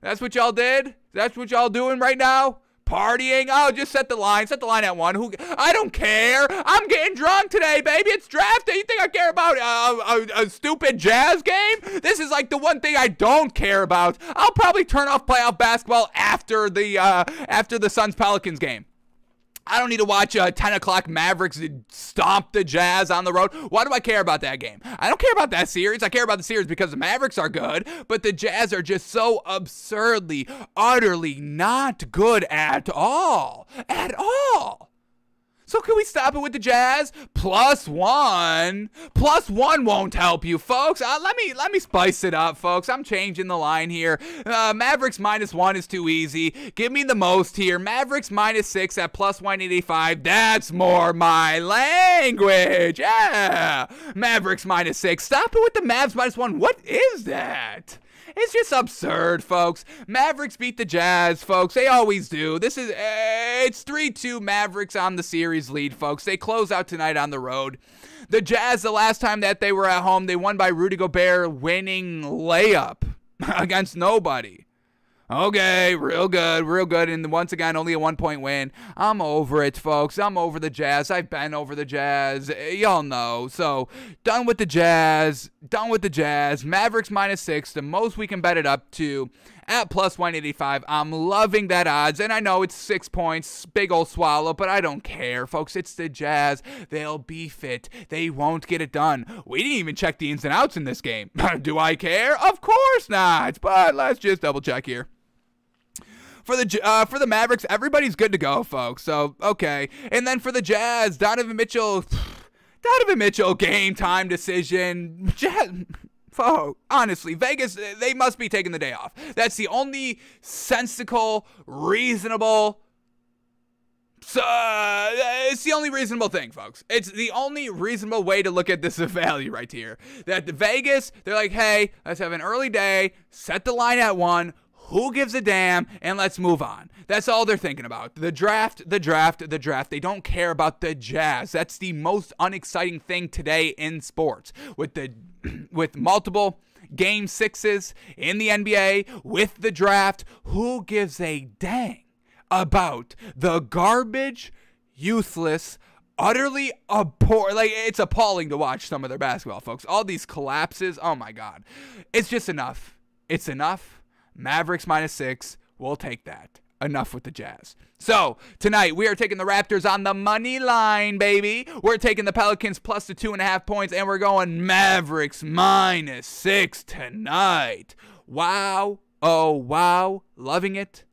That's what y'all did? That's what y'all doing right now? Partying? Oh, just set the line at 1. I don't care. I'm getting drunk today, baby. It's draft day. You think I care about a stupid Jazz game? This is like the one thing I don't care about. I'll probably turn off playoff basketball after the Suns Pelicans game. I don't need to watch 10 o'clock Mavericks stomp the Jazz on the road. Why do I care about that game? I don't care about that series. I care about the series because the Mavericks are good, but the Jazz are just so absurdly, utterly not good at all. At all. So can we stop it with the Jazz? +1. +1 won't help you, folks. Let me spice it up, folks. I'm changing the line here. Mavericks -1 is too easy. Give me the most here. Mavericks -6 at +185. That's more my language. Yeah. Mavericks -6. Stop it with the Mavs -1. What is that? It's just absurd, folks. Mavericks beat the Jazz, folks. They always do. It's 3-2 Mavericks on the series lead, folks. They close out tonight on the road. The Jazz, the last time that they were at home, they won by Rudy Gobert winning layup against nobody. Okay, real good. And once again, only a 1-point win. I'm over it, folks. I'm over the Jazz. I've been over the Jazz. Y'all know. So, done with the Jazz. Mavericks -6, the most we can bet it up to at +185. I'm loving that odds. And I know it's 6 points, big old swallow, but I don't care, folks. It's the Jazz. They'll be fit. They won't get it done. We didn't even check the ins and outs in this game. Do I care? Of course not. But let's just double check here. For the Mavericks, everybody's good to go, folks. So, okay. And then for the Jazz, Donovan Mitchell, game time decision. Folks, honestly, Vegas, they must be taking the day off. That's the only sensical, reasonable. It's the only reasonable thing, folks. It's the only reasonable way to look at this value right here. That the Vegas, they're like, hey, let's have an early day, set the line at 1. Who gives a damn? And let's move on. That's all they're thinking about. The draft. They don't care about the Jazz. That's the most unexciting thing today in sports. With multiple game 6s in the NBA, with the draft, who gives a dang about the garbage, useless, utterly abhorrent? Like, it's appalling to watch some of their basketball, folks. All these collapses. Oh my God. It's just enough. It's enough. Mavericks -6. We'll take that. Enough with the Jazz. So, tonight, we are taking the Raptors on the money line, baby. We're taking the Pelicans plus the 2.5 points, and we're going Mavericks -6 tonight. Wow. Oh, wow. Loving it.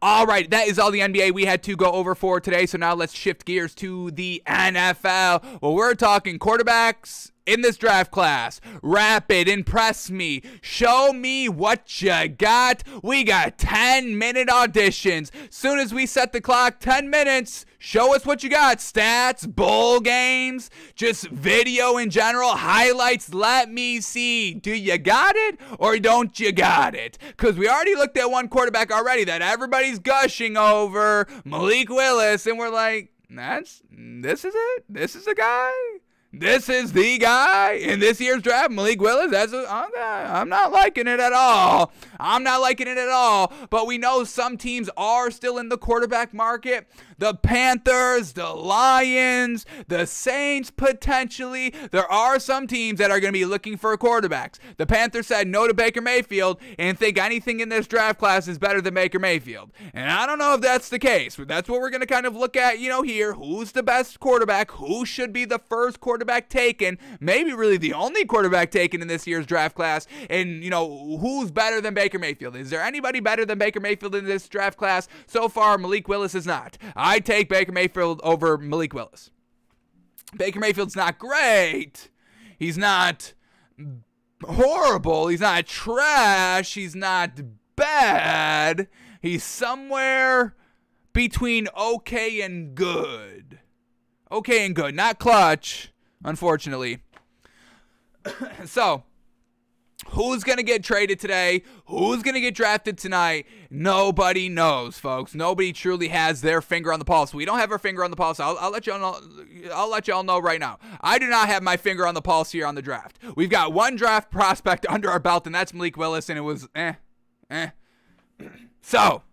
All right, that is all the NBA we had to go over for today. So now let's shift gears to the NFL. Well, we're talking quarterbacks in this draft class. Rapid, impress me. Show me what you got. We got 10-minute auditions. Soon as we set the clock, 10 minutes. Show us what you got. Stats, bowl games, just video in general, highlights. Let me see. Do you got it or don't you got it? Because we already looked at one quarterback already that everybody's gushing over, Malik Willis, and we're like, this is it? This is the guy? This is the guy in this year's draft, Malik Willis. I'm not liking it at all. But we know some teams are still in the quarterback market. The Panthers, the Lions, the Saints, potentially. There are some teams that are going to be looking for quarterbacks. The Panthers said no to Baker Mayfield and think anything in this draft class is better than Baker Mayfield. And I don't know if that's the case. But that's what we're going to kind of look at, here. Who's the best quarterback? Who should be the first quarterback taken? Maybe really the only quarterback taken in this year's draft class. And, who's better than Baker Mayfield? Is there anybody better than Baker Mayfield in this draft class? So far, Malik Willis is not. I take Baker Mayfield over Malik Willis. Baker Mayfield's not great. He's not horrible. He's not trash. He's not bad. He's somewhere between okay and good. Okay and good. Not clutch, unfortunately. So, who's going to get traded today? Who's going to get drafted tonight? Nobody knows, folks. Nobody truly has their finger on the pulse. We don't have our finger on the pulse. I'll let y'all know. I'll let y'all know right now. I do not have my finger on the pulse here on the draft. We've got one draft prospect under our belt, and that's Malik Willis, and it was So,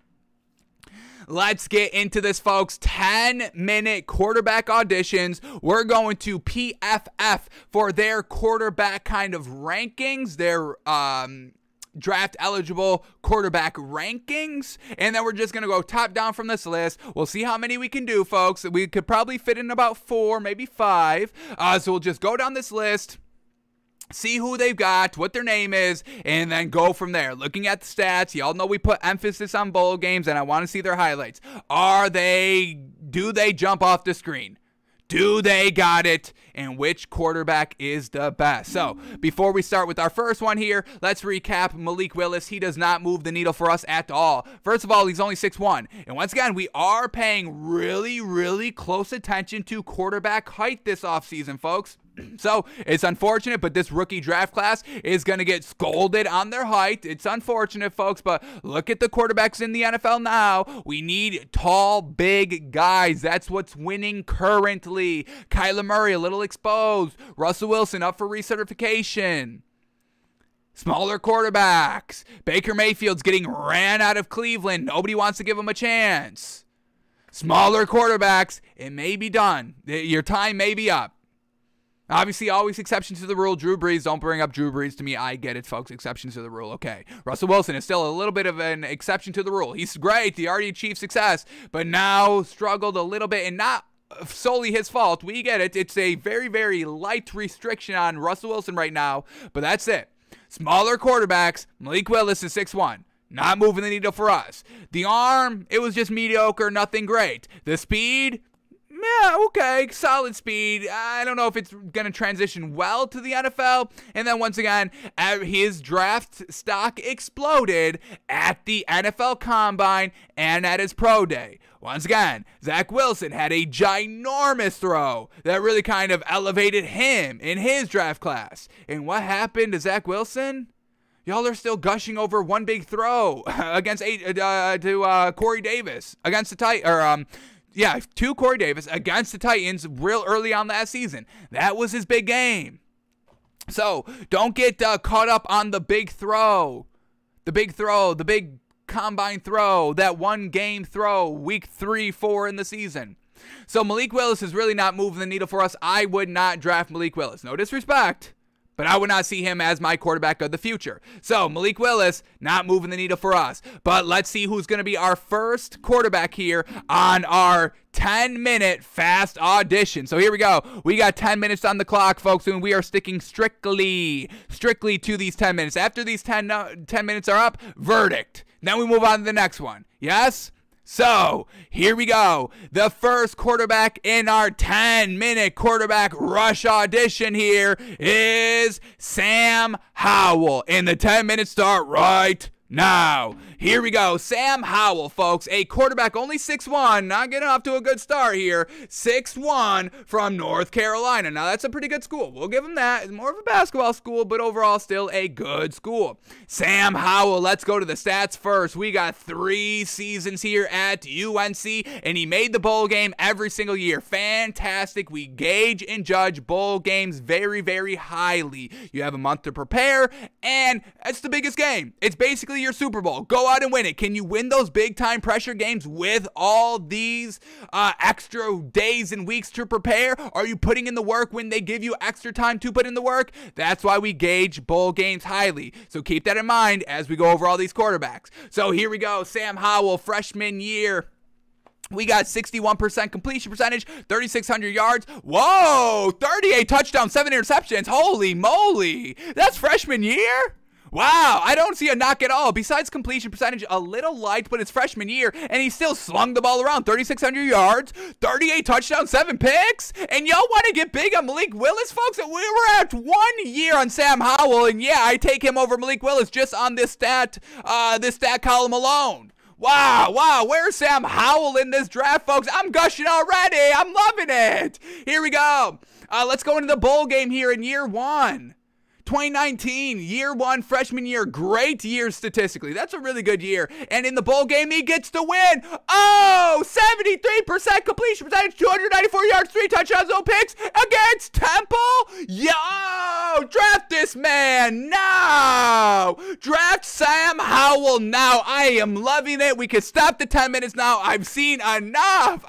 let's get into this, folks. 10-minute quarterback auditions. We're going to PFF for their quarterback kind of rankings, their draft eligible quarterback rankings, and then we're just going to go top down from this list. We'll see how many we can do, folks. We could probably fit in about 4, maybe 5. So we'll just go down this list, see who they've got, what their name is, and then go from there. Looking at the stats, y'all know we put emphasis on bowl games, and I want to see their highlights. Do they jump off the screen? Do they got it? And which quarterback is the best? So, before we start with our first one here, let's recap Malik Willis. He does not move the needle for us at all. First of all, he's only 6'1". And once again, we are paying really, really close attention to quarterback height this offseason, folks. So, it's unfortunate, but this rookie draft class is going to get scolded on their height. It's unfortunate, folks, but look at the quarterbacks in the NFL now. We need tall, big guys. That's what's winning currently. Kyler Murray, a little exposed. Russell Wilson up for recertification. Smaller quarterbacks. Baker Mayfield's getting ran out of Cleveland. Nobody wants to give him a chance. Smaller quarterbacks. It may be done. Your time may be up. Obviously, always exceptions to the rule. Drew Brees, don't bring up Drew Brees to me. I get it, folks. Exceptions to the rule. Okay. Russell Wilson is still a little bit of an exception to the rule. He's great. He already achieved success, but now struggled a little bit, and not solely his fault. We get it. It's a very, very light restriction on Russell Wilson right now, but that's it. Smaller quarterbacks. Malik Willis is 6'1". Not moving the needle for us. The arm, it was just mediocre, nothing great. The speed, yeah, okay, solid speed. I don't know if it's going to transition well to the NFL. And then once again, his draft stock exploded at the NFL Combine and at his pro day. Once again, Zach Wilson had a ginormous throw that really kind of elevated him in his draft class. And what happened to Zach Wilson? Y'all are still gushing over one big throw against Corey Davis against the Titans. To Corey Davis against the Titans real early on last season. That was his big game. So don't get caught up on the big throw. The big combine throw, that one game throw, week 3, 4 in the season. So Malik Willis is really not moving the needle for us. I would not draft Malik Willis. No disrespect, but I would not see him as my quarterback of the future. So Malik Willis, not moving the needle for us. But let's see who's going to be our first quarterback here on our 10-minute fast audition. So here we go. We got 10 minutes on the clock, folks, and we are sticking strictly to these 10 minutes. After these 10 minutes are up, verdict. Then we move on to the next one. Yes? So, here we go. The first quarterback in our 10-minute quarterback rush audition here is Sam Howell. And the 10 minutes start right now. Here we go. Sam Howell, folks, a quarterback only 6'1", not getting off to a good start here. 6'1" from North Carolina. Now, that's a pretty good school. We'll give him that. It's more of a basketball school, but overall still a good school. Sam Howell, let's go to the stats first. We got 3 seasons here at UNC, and he made the bowl game every single year. Fantastic. We gauge and judge bowl games very, very highly. You have a month to prepare, and it's the biggest game. It's basically your Super Bowl. Go out and win it. Can you win those big time pressure games with all these extra days and weeks to prepare? Are you putting in the work when they give you extra time to put in the work? That's why we gauge bowl games highly. So keep that in mind as we go over all these quarterbacks. So here we go. Sam Howell, freshman year. We got 61% completion percentage, 3,600 yards. Whoa, 38 touchdowns, 7 interceptions. Holy moly. That's freshman year? Wow, I don't see a knock at all. Besides completion percentage, a little light, but it's freshman year, and he still slung the ball around. 3,600 yards, 38 touchdowns, 7 picks. And y'all want to get big on Malik Willis, folks? We were at 1 year on Sam Howell, and yeah, I take him over Malik Willis just on this stat column alone. Wow, where's Sam Howell in this draft, folks? I'm gushing already. I'm loving it. Here we go. Let's go into the bowl game here in year 1. 2019, year 1, freshman year, great year statistically. That's a really good year. And in the bowl game, he gets to win. Oh, 73% completion percentage, 294 yards, 3 touchdowns, no picks against Temple. Yo, draft this man now. Draft Sam Howell now. I am loving it. We can stop the 10 minutes now. I've seen enough.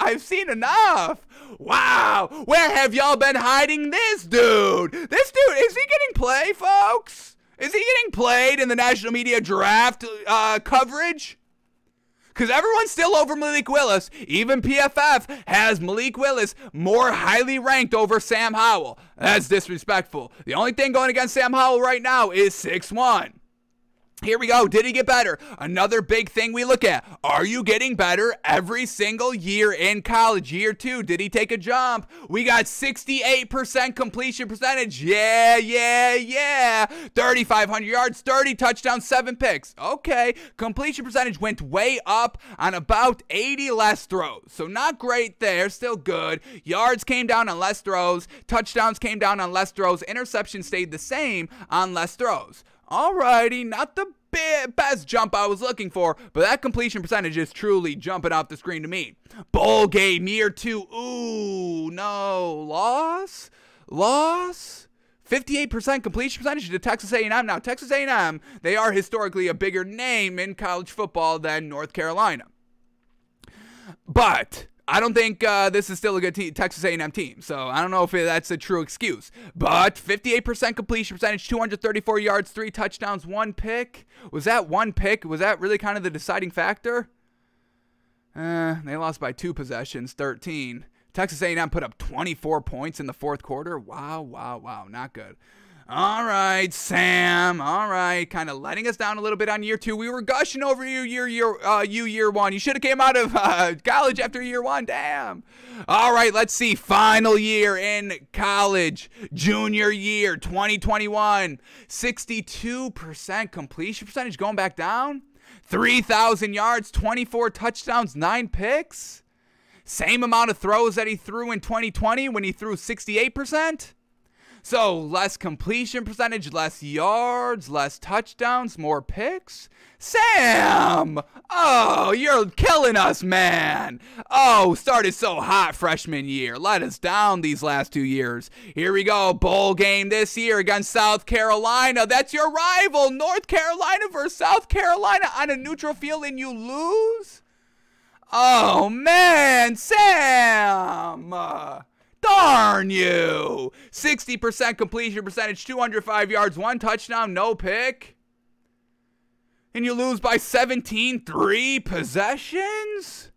Wow, where have y'all been hiding this dude? This dude, is he getting play, folks? Is he getting played in the national media draft coverage? Because everyone's still over Malik Willis. Even PFF has Malik Willis more highly ranked over Sam Howell. That's disrespectful. The only thing going against Sam Howell right now is 6'1". Here we go. Did he get better? Another big thing we look at. Are you getting better every single year in college? Year 2, did he take a jump? We got 68% completion percentage. Yeah. 3,500 yards, 30 touchdowns, 7 picks. Okay. Completion percentage went way up on about 80 less throws. So not great there. Still good. Yards came down on less throws. Touchdowns came down on less throws. Interceptions stayed the same on less throws. Alrighty, not the best jump I was looking for, but that completion percentage is truly jumping off the screen to me. Bowl game year 2. Ooh, no. Loss? 58% completion percentage to Texas A&M. Now, Texas A&M, they are historically a bigger name in college football than North Carolina. But I don't think this is still a good Texas A&M team, so I don't know if that's a true excuse. But 58% completion percentage, 234 yards, 3 touchdowns, 1 pick. Was that 1 pick? Was that really kind of the deciding factor? They lost by 2 possessions, 13. Texas A&M put up 24 points in the fourth quarter. Wow, not good. All right, Sam. All right, kind of letting us down a little bit on year 2. We were gushing over you year 1. You should have came out of college after year 1. Damn. All right, let's see. Final year in college, junior year, 2021. 62% completion percentage, going back down. 3,000 yards, 24 touchdowns, 9 picks. Same amount of throws that he threw in 2020 when he threw 68%. So less completion percentage, less yards, less touchdowns, more picks. Sam! Oh, you're killing us, man. Oh, started so hot freshman year. Let us down these last 2 years. Here we go. Bowl game this year against South Carolina. That's your rival. North Carolina versus South Carolina on a neutral field, and you lose? Oh, man, Sam! Darn you! 60% completion percentage, 205 yards, 1 touchdown, no pick. And you lose by 17, 3 possessions?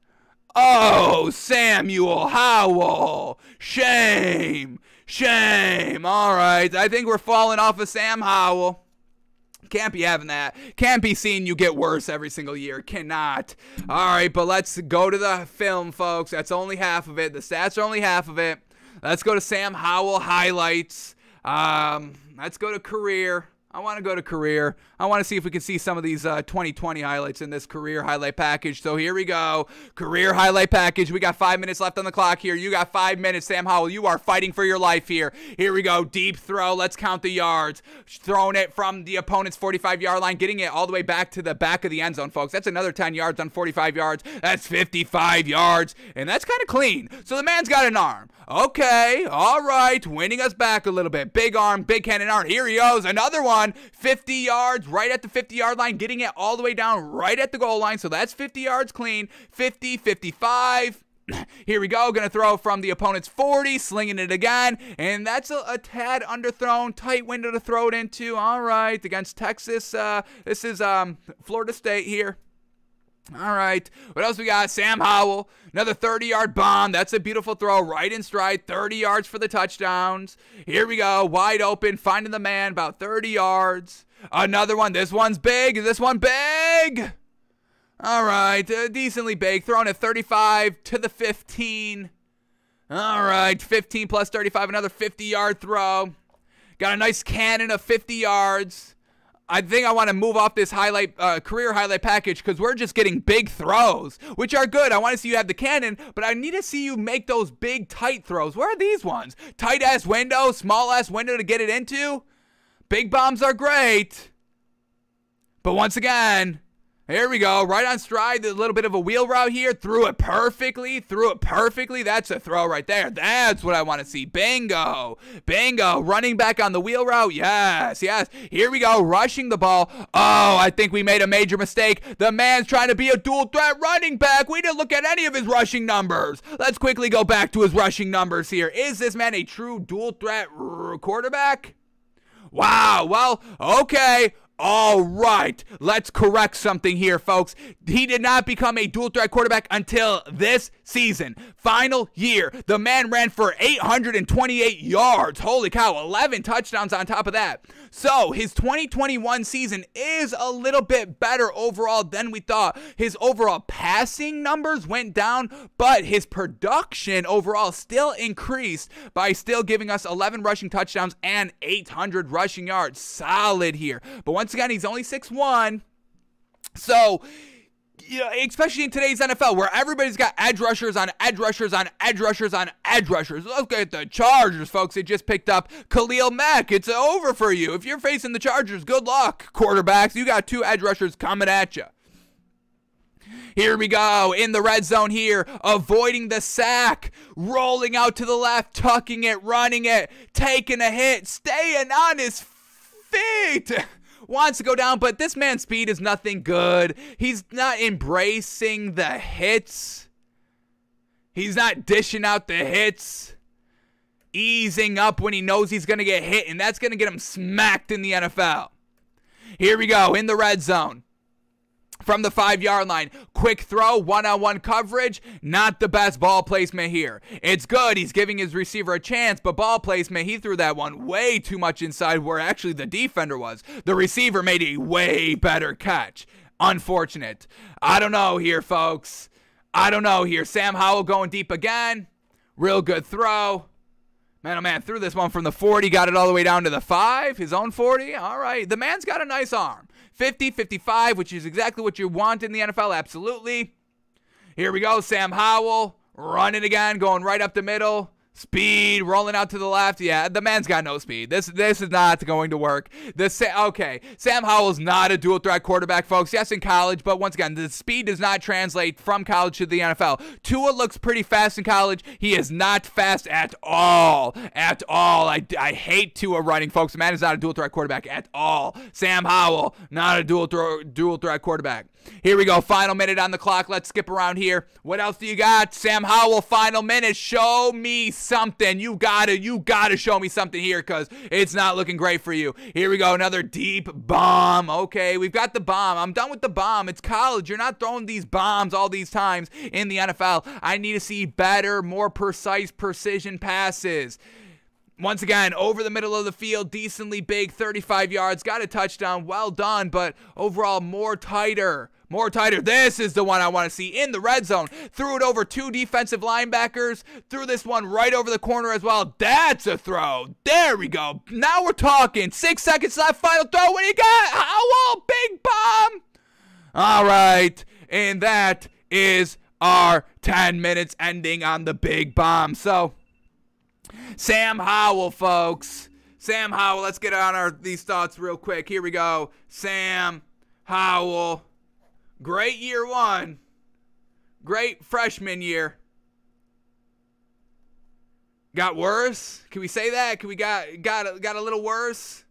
Oh, Samuel Howell. Shame. Shame. All right, I think we're falling off of Sam Howell. Can't be having that. Can't be seeing you get worse every single year. Cannot. All right, but let's go to the film, folks. That's only half of it. The stats are only half of it. Let's go to Sam Howell highlights. Let's go to career. I want to go to career. I want to see if we can see some of these 2020 highlights in this career highlight package. So here we go. Career highlight package. We got 5 minutes left on the clock here. You got 5 minutes, Sam Howell. You are fighting for your life here. Here we go. Deep throw. Let's count the yards. Throwing it from the opponent's 45-yard line. Getting it all the way back to the back of the end zone, folks. That's another 10 yards on 45 yards. That's 55 yards. And that's kind of clean. So the man's got an arm. Okay. All right. Winning us back a little bit. Big arm. Big cannon arm. Here he goes. Another one. 50 yards right at the 50-yard line, getting it all the way down right at the goal line. So that's 50 yards clean. 50, 55. Here we go. Going to throw from the opponent's 40, slinging it again. And that's a tad underthrown. Tight window to throw it into. All right. Against Texas. This is Florida State here. All right. What else we got? Sam Howell. Another 30-yard bomb. That's a beautiful throw right in stride. 30 yards for the touchdowns. Here we go. Wide open. Finding the man. About 30 yards. Another one. This one's big. Is this one big? All right. Decently big. Throwing it 35 to the 15. All right. 15 plus 35. Another 50-yard throw. Got a nice cannon of 50 yards. I think I want to move off this career highlight package because we're just getting big throws, which are good. I want to see you have the cannon, but I need to see you make those big, tight throws. Where are these ones? Tight-ass window, small-ass window to get it into? Big bombs are great. But once again, here we go. Right on stride, a little bit of a wheel route here. Threw it perfectly. That's a throw right there. That's what I want to see. Bingo. Bingo. Running back on the wheel route. Yes. Here we go. Rushing the ball. Oh, I think we made a major mistake. The man's trying to be a dual threat running back. We didn't look at any of his rushing numbers. Let's quickly go back to his rushing numbers here. Is this man a true dual threat quarterback? Wow. Well, okay. All right, let's correct something here, folks. He did not become a dual threat quarterback until this season. Final year, the man ran for 828 yards. Holy cow, 11 touchdowns on top of that. So his 2021 season is a little bit better overall than we thought. His overall passing numbers went down, but his production overall still increased by still giving us 11 rushing touchdowns and 800 rushing yards. Solid here. But once again, he's only 6'1". So, especially in today's NFL, where everybody's got edge rushers on edge rushers on edge rushers on edge rushers. Look at the Chargers, folks. They just picked up Khalil Mack. It's over for you. If you're facing the Chargers, good luck, quarterbacks. You got 2 edge rushers coming at you. Here we go, in the red zone here, avoiding the sack, rolling out to the left, tucking it, running it, taking a hit, staying on his feet. Wants to go down, but this man's speed is nothing good. He's not embracing the hits. He's not dishing out the hits. Easing up when he knows he's going to get hit, and that's going to get him smacked in the NFL. Here we go, in the red zone. From the 5-yard line, quick throw, one-on-one coverage, not the best ball placement here. It's good, he's giving his receiver a chance, but ball placement, he threw that one way too much inside where actually the defender was. The receiver made a way better catch. Unfortunate. I don't know here, folks. I don't know here. Sam Howell going deep again. Real good throw. Man, oh man, threw this one from the 40, got it all the way down to the 5, his own 40. All right, the man's got a nice arm. 50, 55, which is exactly what you want in the NFL, absolutely. Here we go, Sam Howell, running again, going right up the middle. Speed, rolling out to the left. Yeah, the man's got no speed. This is not going to work. Okay, Sam Howell's not a dual threat quarterback, folks. Yes, in college, but once again, the speed does not translate from college to the NFL. Tua looks pretty fast in college. He is not fast at all. At all. I hate Tua running, folks. The man is not a dual threat quarterback at all. Sam Howell, not a dual threat quarterback. Here we go, final minute on the clock. Let's skip around here. What else do you got? Sam Howell, final minute. Show me something. You gotta show me something here because it's not looking great for you. Here we go, another deep bomb. Okay, we've got the bomb. I'm done with the bomb. It's college. You're not throwing these bombs all these times in the NFL. I need to see better, more precise precision passes. Once again, over the middle of the field, decently big, 35 yards, got a touchdown, well done, but overall more tighter. This is the one I want to see in the red zone. Threw it over 2 defensive linebackers, threw this one right over the corner as well. That's a throw. There we go. Now we're talking. 6 seconds left, final throw. What do you got? Howell, big bomb. All right, and that is our 10 minutes ending on the big bomb. So, Sam Howell, folks. Sam Howell, let's get on these thoughts real quick. Here we go. Sam Howell. Great year 1. Great freshman year. Got worse? Can we say that? Can we got a little worse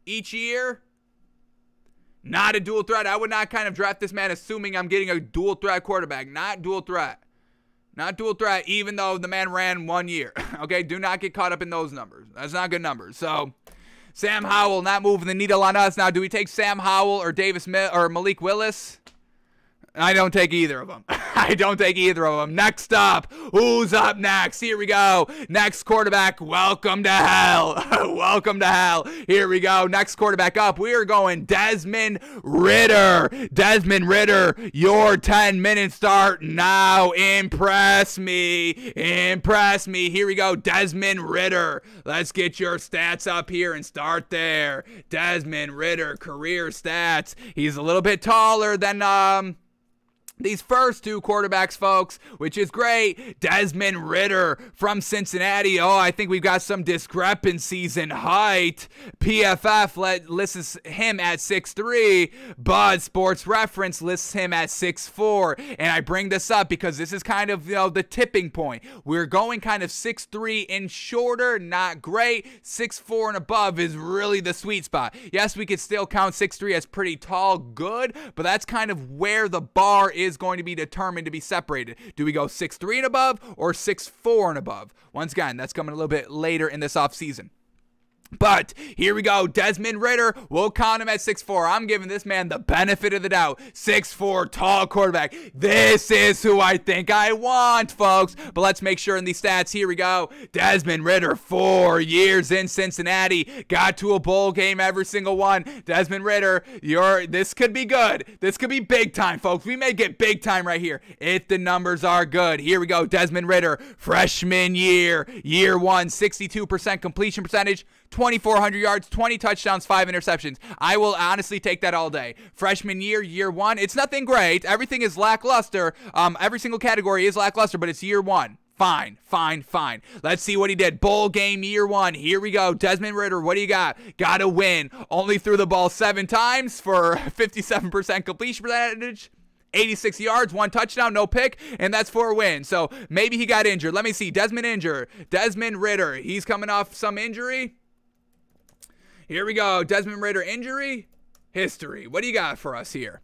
each year? Not a dual threat. I would not kind of draft this man assuming I'm getting a dual threat quarterback. Not dual threat. Not dual threat, even though the man ran 1 year. Okay, do not get caught up in those numbers. That's not good numbers. So, Sam Howell not moving the needle on us. Now, do we take Sam Howell or Malik Willis? I don't take either of them. I don't take either of them. Next up. Who's up next? Here we go. Next quarterback. Welcome to hell. Welcome to hell. Here we go. Next quarterback up. We are going Desmond Ritter. Desmond Ritter, your 10-minute start now. Impress me. Impress me. Here we go. Desmond Ritter. Let's get your stats up here and start there. Desmond Ritter, career stats. He's a little bit taller than these first 2 quarterbacks, folks, which is great. Desmond Ritter from Cincinnati. Oh, I think we've got some discrepancies in height. PFF lists him at 6'3", but Sports Reference lists him at 6'4". And I bring this up because this is kind of, the tipping point. We're going kind of 6'3" and shorter, not great. 6'4" and above is really the sweet spot. Yes, we could still count 6'3" as pretty tall, good, but that's kind of where the bar is going to be determined to be separated. Do we go 6'3" and above or 6'4" and above? Once again, that's coming a little bit later in this offseason. But here we go. Desmond Ritter, we'll count him at 6'4". I'm giving this man the benefit of the doubt. 6'4", tall quarterback. This is who I think I want, folks. But let's make sure in these stats. Here we go. Desmond Ritter, 4 years in Cincinnati. Got to a bowl game every single one. Desmond Ritter, this could be good. This could be big time, folks. We may get big time right here if the numbers are good. Here we go. Desmond Ritter, freshman year. Year 1, 62% completion percentage. 2,400 yards, 20 touchdowns, 5 interceptions. I will honestly take that all day. Freshman year, year 1. It's nothing great. Everything is lackluster. Every single category is lackluster, but it's year 1. Fine. Let's see what he did. Bowl game year 1. Here we go. Desmond Ritter, what do you got? Got to win. Only threw the ball 7 times for 57% completion percentage. 86 yards, 1 touchdown, no pick, and that's 4 wins. So maybe he got injured. Let me see. Desmond Ritter. He's coming off some injury. Here we go. Desmond Ritter injury history. What do you got for us here?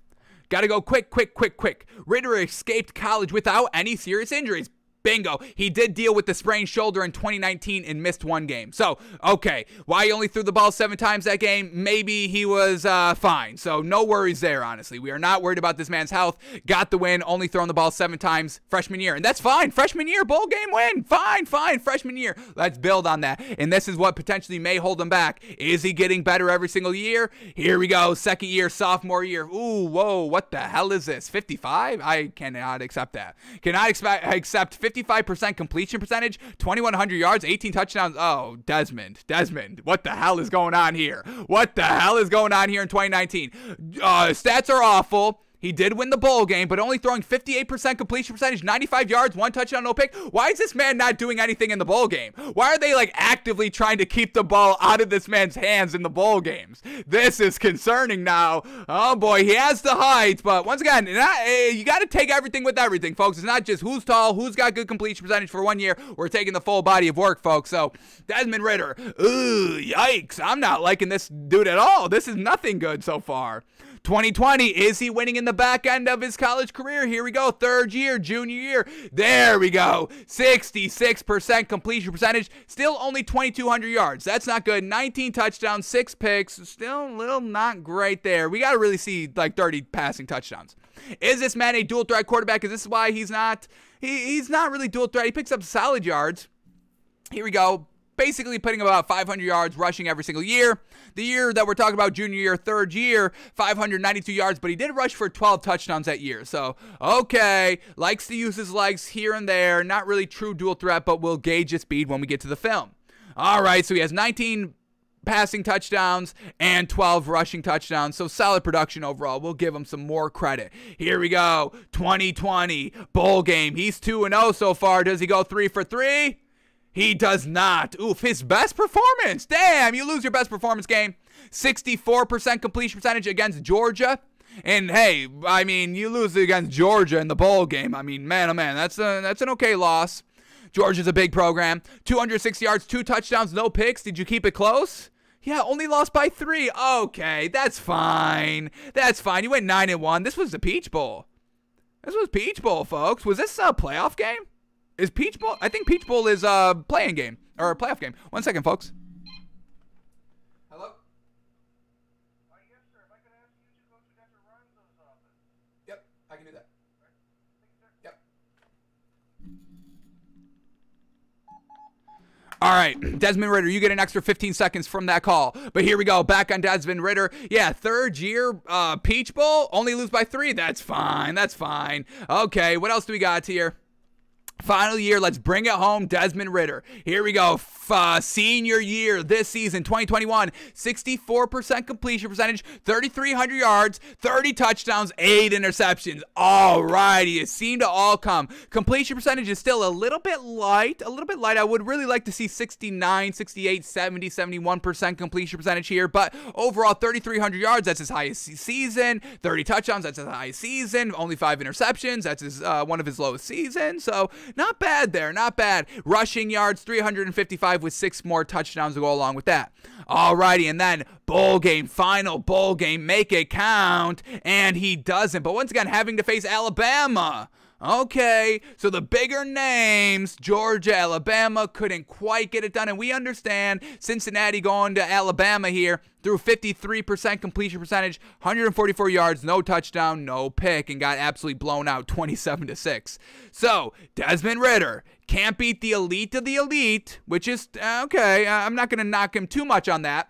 Got to go quick. Ritter escaped college without any serious injuries. Bingo. He did deal with the sprained shoulder in 2019 and missed 1 game. So, okay. Why he only threw the ball 7 times that game? Maybe he was fine. So, no worries there, honestly. We are not worried about this man's health. Got the win. Only thrown the ball 7 times freshman year. And that's fine. Freshman year. Bowl game win. Fine. Freshman year. Let's build on that. And this is what potentially may hold him back. Is he getting better every single year? Here we go. Second year, sophomore year. Ooh, whoa. What the hell is this? 55? I cannot accept that. Cannot accept 55% completion percentage, 2,100 yards, 18 touchdowns. Oh, Desmond. What the hell is going on here? What the hell is going on here in 2019? Stats are awful. He did win the bowl game, but only throwing 58% completion percentage, 95 yards, 1 touchdown, no pick. Why is this man not doing anything in the bowl game? Why are they like actively trying to keep the ball out of this man's hands in the bowl games? This is concerning now. Oh boy, he has the height, but once again, you got to take everything with everything, folks. It's not just who's tall, who's got good completion percentage for 1 year. We're taking the full body of work, folks. So Desmond Ritter, ooh, yikes. I'm not liking this dude at all. This is nothing good so far. 2020, is he winning in the back end of his college career? Here we go. 3rd year, junior year. There we go. 66% completion percentage. Still only 2,200 yards. That's not good. 19 touchdowns, 6 picks. Still a little not great there. We got to really see like 30 passing touchdowns. Is this man a dual threat quarterback? Is this why he's not? He's not really dual threat. He picks up solid yards. Here we go. Basically putting about 500 yards rushing every single year. The year that we're talking about, junior year, 3rd year, 592 yards, but he did rush for 12 touchdowns that year. So, okay, likes to use his legs here and there. Not really true dual threat, but we'll gauge his speed when we get to the film. All right, so he has 19 passing touchdowns and 12 rushing touchdowns. So solid production overall. We'll give him some more credit. Here we go. 2020 bowl game. He's 2-0 so far. Does he go 3 for 3? He does not. Oof, his best performance. Damn, you lose your best performance game. 64% completion percentage against Georgia. And hey, I mean, you lose against Georgia in the bowl game. I mean, man, oh man, that's an okay loss. Georgia's a big program. 206 yards, 2 touchdowns, no picks. Did you keep it close? Yeah, only lost by 3. Okay, that's fine. That's fine. You went 9-1. This was the Peach Bowl. This was Peach Bowl, folks. Was this a playoff game? Is Peach Bowl? I think Peach Bowl is a playing game or a playoff game. 1 second, folks. Hello? Yes, sir. If I could ask you to go to Dr. Ronzo's office. Yep, I can do that. Right. Thank you, sir. Yep. All right, Desmond Ritter, you get an extra 15 seconds from that call. But here we go, back on Desmond Ritter. Yeah, 3rd year Peach Bowl, only lose by 3. That's fine. Okay, what else do we got here? Final year, let's bring it home, Desmond Ritter. Here we go, senior year this season, 2021, 64% completion percentage, 3,300 yards, 30 touchdowns, 8 interceptions. All righty, it seemed to all come. Completion percentage is still a little bit light. I would really like to see 69, 68, 70, 71% completion percentage here, but overall, 3,300 yards, that's his highest season. 30 touchdowns, that's his highest season. Only 5 interceptions, that's his one of his lowest seasons, so not bad there, not bad. Rushing yards, 355 with 6 more touchdowns to go along with that. Alrighty, and then bowl game, final bowl game, make it count, and he doesn't. But once again, having to face Alabama. Okay, so the bigger names, Georgia, Alabama, couldn't quite get it done, and we understand Cincinnati going to Alabama here through 53% completion percentage, 144 yards, no touchdown, no pick, and got absolutely blown out 27-6. So, Desmond Ritter can't beat the elite of the elite, which is, okay, I'm not going to knock him too much on that.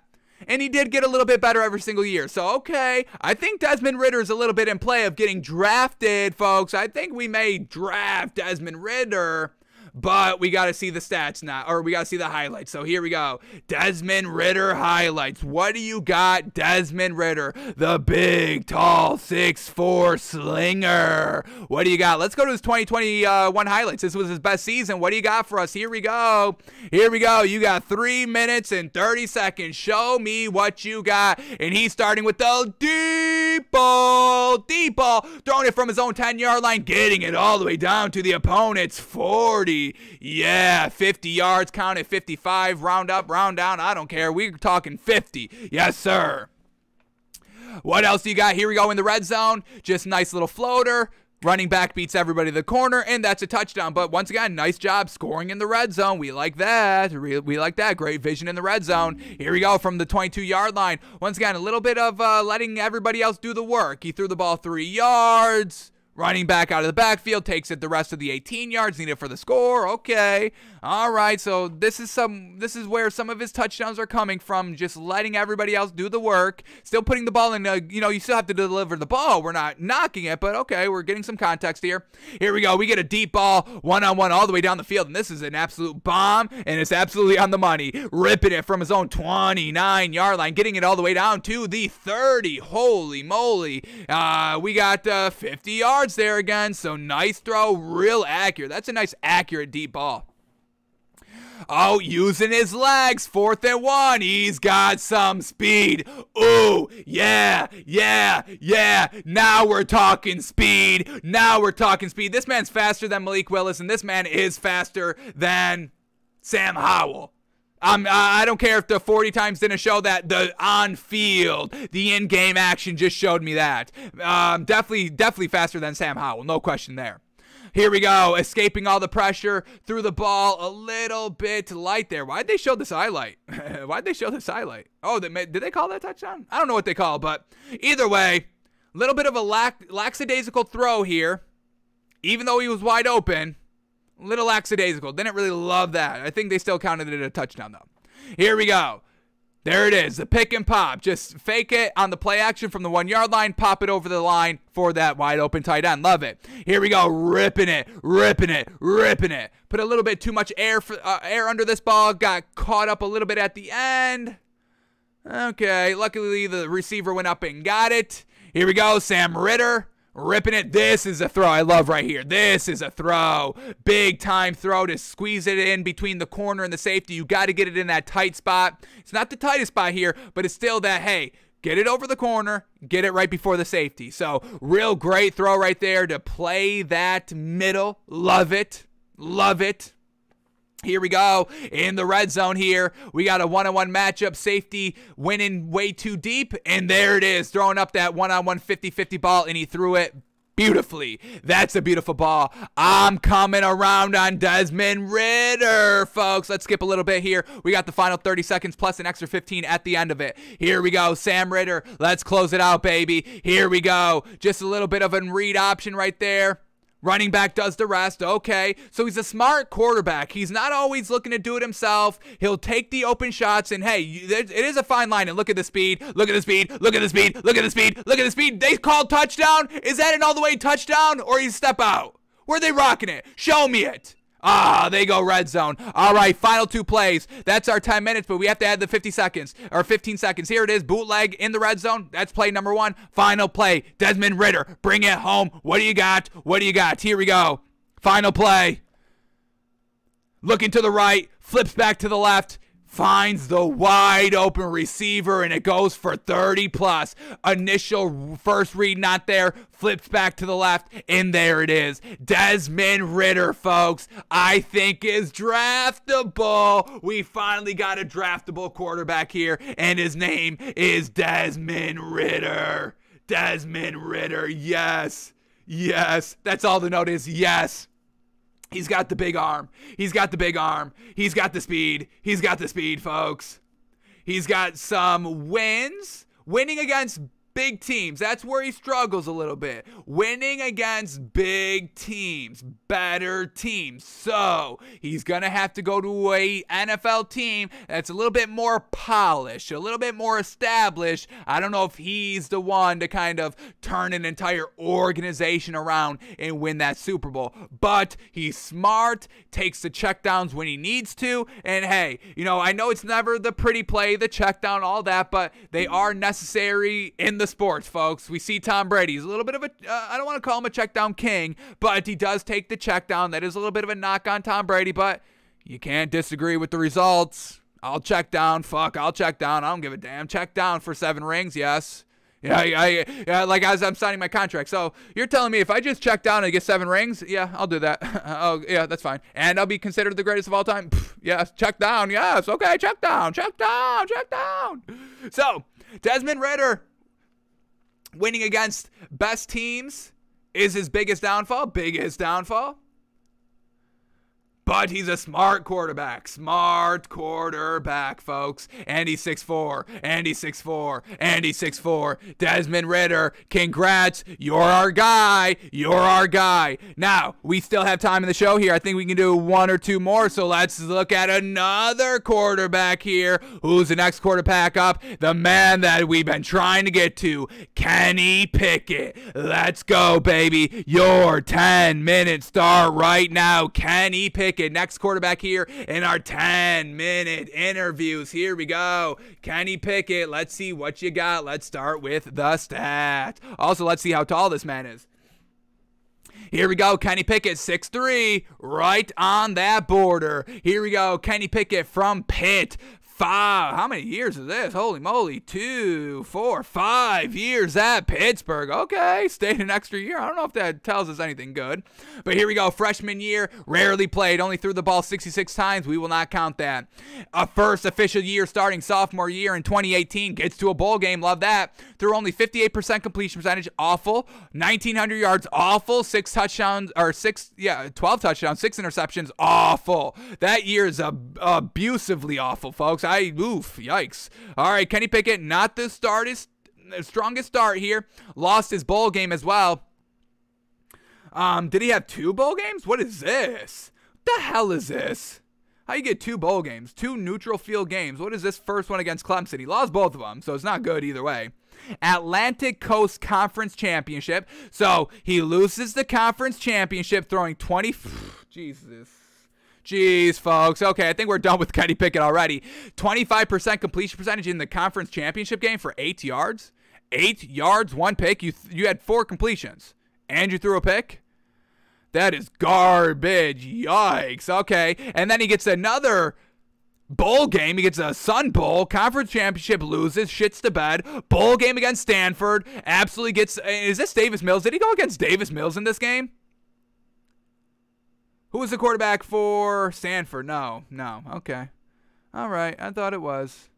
And he did get a little bit better every single year. So, okay, I think Desmond Ritter is a little bit in play of getting drafted, folks. I think we may draft Desmond Ritter. but we got to see the stats now, or we got to see the highlights. So here we go. Desmond Ritter highlights. What do you got, Desmond Ritter? The big, tall, 6'4" slinger. What do you got? Let's go to his 2021 highlights. This was his best season. What do you got for us? Here we go. Here we go. You got 3 minutes and 30 seconds. Show me what you got. And he's starting with the deep ball. Deep ball. Throwing it from his own 10-yard line. Getting it all the way down to the opponent's 40. Yeah, 50 yards. Count it 55. Round up, round down. I don't care. We're talking 50. Yes, sir. What else do you got? Here we go in the red zone. Just nice little floater. Running back beats everybody to the corner, and that's a touchdown. But once again, nice job scoring in the red zone. We like that. We like that. Great vision in the red zone. Here we go from the 22-yard line. Once again, a little bit of letting everybody else do the work. He threw the ball 3 yards. Running back out of the backfield, takes it the rest of the 18 yards, needed for the score. Okay. All right. So this is where some of his touchdowns are coming from, just letting everybody else do the work. Still putting the ball in, you still have to deliver the ball. We're not knocking it, but okay, we're getting some context here. Here we go. We get a deep ball, one-on-one all the way down the field, and this is an absolute bomb, and it's absolutely on the money. Ripping it from his own 29-yard line, getting it all the way down to the 30. Holy moly. We got 50 yards there again, so nice throw, real accurate. That's a nice accurate deep ball. Oh, using his legs, 4th and 1. He's got some speed. Ooh, yeah. Now we're talking speed. This man's faster than Malik Willis, and this man is faster than Sam Howell. I don't care if the 40 times didn't show that. The on-field, the in-game action just showed me that. Definitely faster than Sam Howell. No question there. Here we go. Escaping all the pressure. Threw the ball a little bit light there. Why'd they show this highlight? Oh, did they call that touchdown? I don't know what they call, but either way, a little bit of a lackadaisical throw here. Even though he was wide open. Little lackadaisical. Didn't really love that. I think they still counted it a touchdown, though. Here we go. There it is. The pick and pop. Just fake it on the play action from the 1-yard line. Pop it over the line for that wide open tight end. Love it. Here we go. Ripping it. Put a little bit too much air under this ball. Got caught up a little bit at the end. Okay. Luckily, the receiver went up and got it. Here we go. Sam Ritter. Ripping it. This is a throw I love right here. This is a throw. Big time throw to squeeze it in between the corner and the safety. You got to get it in that tight spot. It's not the tightest spot here, but it's still that, hey, get it over the corner, get it right before the safety. So real great throw right there to play that middle. Love it. Here we go in the red zone here. We got a one-on-one matchup. Safety winning way too deep. And there it is. Throwing up that one-on-one 50-50 ball. And he threw it beautifully. That's a beautiful ball. I'm coming around on Desmond Ritter, folks. Let's skip a little bit here. We got the final 30 seconds plus an extra 15 at the end of it. Here we go. Sam Ritter. Let's close it out, baby. Here we go. Just a little bit of a read option right there. Running back does the rest. Okay. So he's a smart quarterback. He's not always looking to do it himself. He'll take the open shots. And hey, it is a fine line. And look at the speed. They called touchdown. Is that an all the way touchdown or he step out? Where they rocking it? Show me it. They go red zone. All right, final 2 plays. That's our 10 minutes, but we have to add the 50 seconds or 15 seconds. Here it is, bootleg in the red zone. That's play number 1. Final play, Desmond Ritter, bring it home. What do you got? Here we go. Final play. Looking to the right, flips back to the left. Finds the wide open receiver, and it goes for 30 plus. Initial first read not there. Flips back to the left, and there it is. Desmond Ritter, folks, I think is draftable. We finally got a draftable quarterback here, and his name is Desmond Ritter. Yes. That's all the note is, yes. He's got the big arm. He's got the speed. Folks. He's got some wins. Winning against Big teams, that's where he struggles a little bit. Winning against big teams, better teams. So he's going to have to go to a NFL team that's a little bit more polished, a little bit more established. I don't know if he's the one to kind of turn an entire organization around and win that Super Bowl. But he's smart, takes the checkdowns when he needs to. And hey, you know, I know it's never the pretty play, the checkdown, all that, but they are necessary in the sports, folks. We see Tom Brady. He's a little bit of a, I don't want to call him a check down king, but he does take the check down. That is a little bit of a knock on Tom Brady, but you can't disagree with the results. I'll check down. Fuck, I'll check down. I don't give a damn. Check down for 7 rings, yes. Yeah, like as I'm signing my contract. So you're telling me if I just check down and get 7 rings, yeah, I'll do that. Oh, yeah, that's fine. And I'll be considered the greatest of all time? Yes, check down. Yes, okay, check down, check down, check down. So Desmond Ritter winning against best teams is his biggest downfall. But he's a smart quarterback. Smart quarterback, folks. And he's 6'4". And he's 6'4". And he's 6'4". Desmond Ritter, congrats. You're our guy. You're our guy. Now, we still have time in the show here. I think we can do 1 or 2 more. So let's look at another quarterback here. Who's the next quarterback up? The man that we've been trying to get to, Kenny Pickett. Let's go, baby. Your 10-minute start right now, Kenny Pickett. Next quarterback here in our 10-minute interviews. Here we go. Kenny Pickett. Let's see what you got. Let's start with the stats. Also, let's see how tall this man is. Here we go. Kenny Pickett, 6'3", right on that border. Here we go. Kenny Pickett from Pitt. 5. How many years is this? Holy moly. 2, 4, 5 years at Pittsburgh. Okay, stayed an extra year. I don't know if that tells us anything good. But here we go. Freshman year, rarely played. Only threw the ball 66 times. We will not count that. A first official year starting sophomore year in 2018. Gets to a bowl game. Love that. Threw only 58% completion percentage. Awful. 1,900 yards. Awful. 12 touchdowns, 6 interceptions. Awful. That year is abusively awful, folks. Yikes. All right, Kenny Pickett, not the strongest start here. Lost his bowl game as well. Did he have 2 bowl games? What is this? What the hell is this? How you get 2 bowl games? 2 neutral field games. What is this first one against Clemson? He lost both of them, so it's not good either way. Atlantic Coast Conference Championship. So he loses the conference championship throwing 20. Jesus. Jeez, folks. Okay, I think we're done with Kenny Pickett already. 25% completion percentage in the conference championship game for 8 yards. 8 yards, 1 pick. You had 4 completions, and you threw a pick? That is garbage. Yikes. Okay, and then he gets another bowl game. He gets a Sun Bowl. Conference championship, loses. Shits the bed. Bowl game against Stanford. Absolutely gets... Is this Davis Mills? Did he go against Davis Mills in this game? Who was the quarterback for Stanford? No. Okay. All right. I thought it was.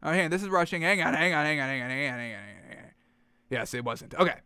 Oh, hang on. This is rushing. Hang on. Yes, it wasn't. Okay.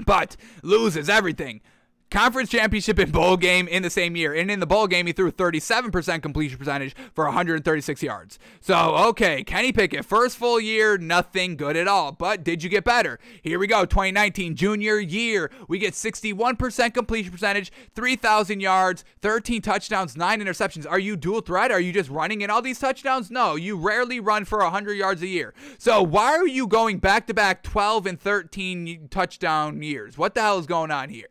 But loses everything. Conference championship and bowl game in the same year. And in the bowl game, he threw 37% completion percentage for 136 yards. So, okay, Kenny Pickett, first full year, nothing good at all. But did you get better? Here we go, 2019, junior year. We get 61% completion percentage, 3,000 yards, 13 touchdowns, 9 interceptions. Are you dual threat? Are you just running in all these touchdowns? No, you rarely run for 100 yards a year. So why are you going back-to-back 12 and 13 touchdown years? What the hell is going on here?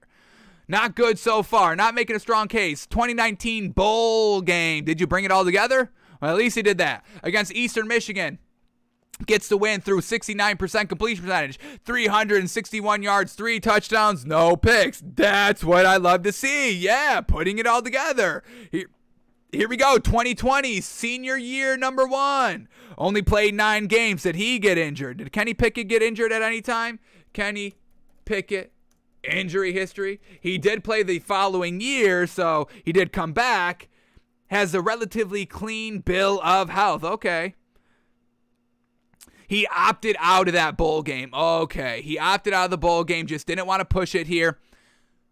Not good so far. Not making a strong case. 2019 bowl game. Did you bring it all together? Well, at least he did that. Against Eastern Michigan. Gets the win through 69% completion percentage. 361 yards, 3 touchdowns, no picks. That's what I love to see. Yeah, putting it all together. Here we go. 2020, senior year number 1. Only played 9 games. Did he get injured? Did Kenny Pickett get injured at any time? Kenny Pickett. Injury history. He did play the following year, so he did come back. Has a relatively clean bill of health. Okay. He opted out of that bowl game. Okay. He opted out of the bowl game. Just didn't want to push it here.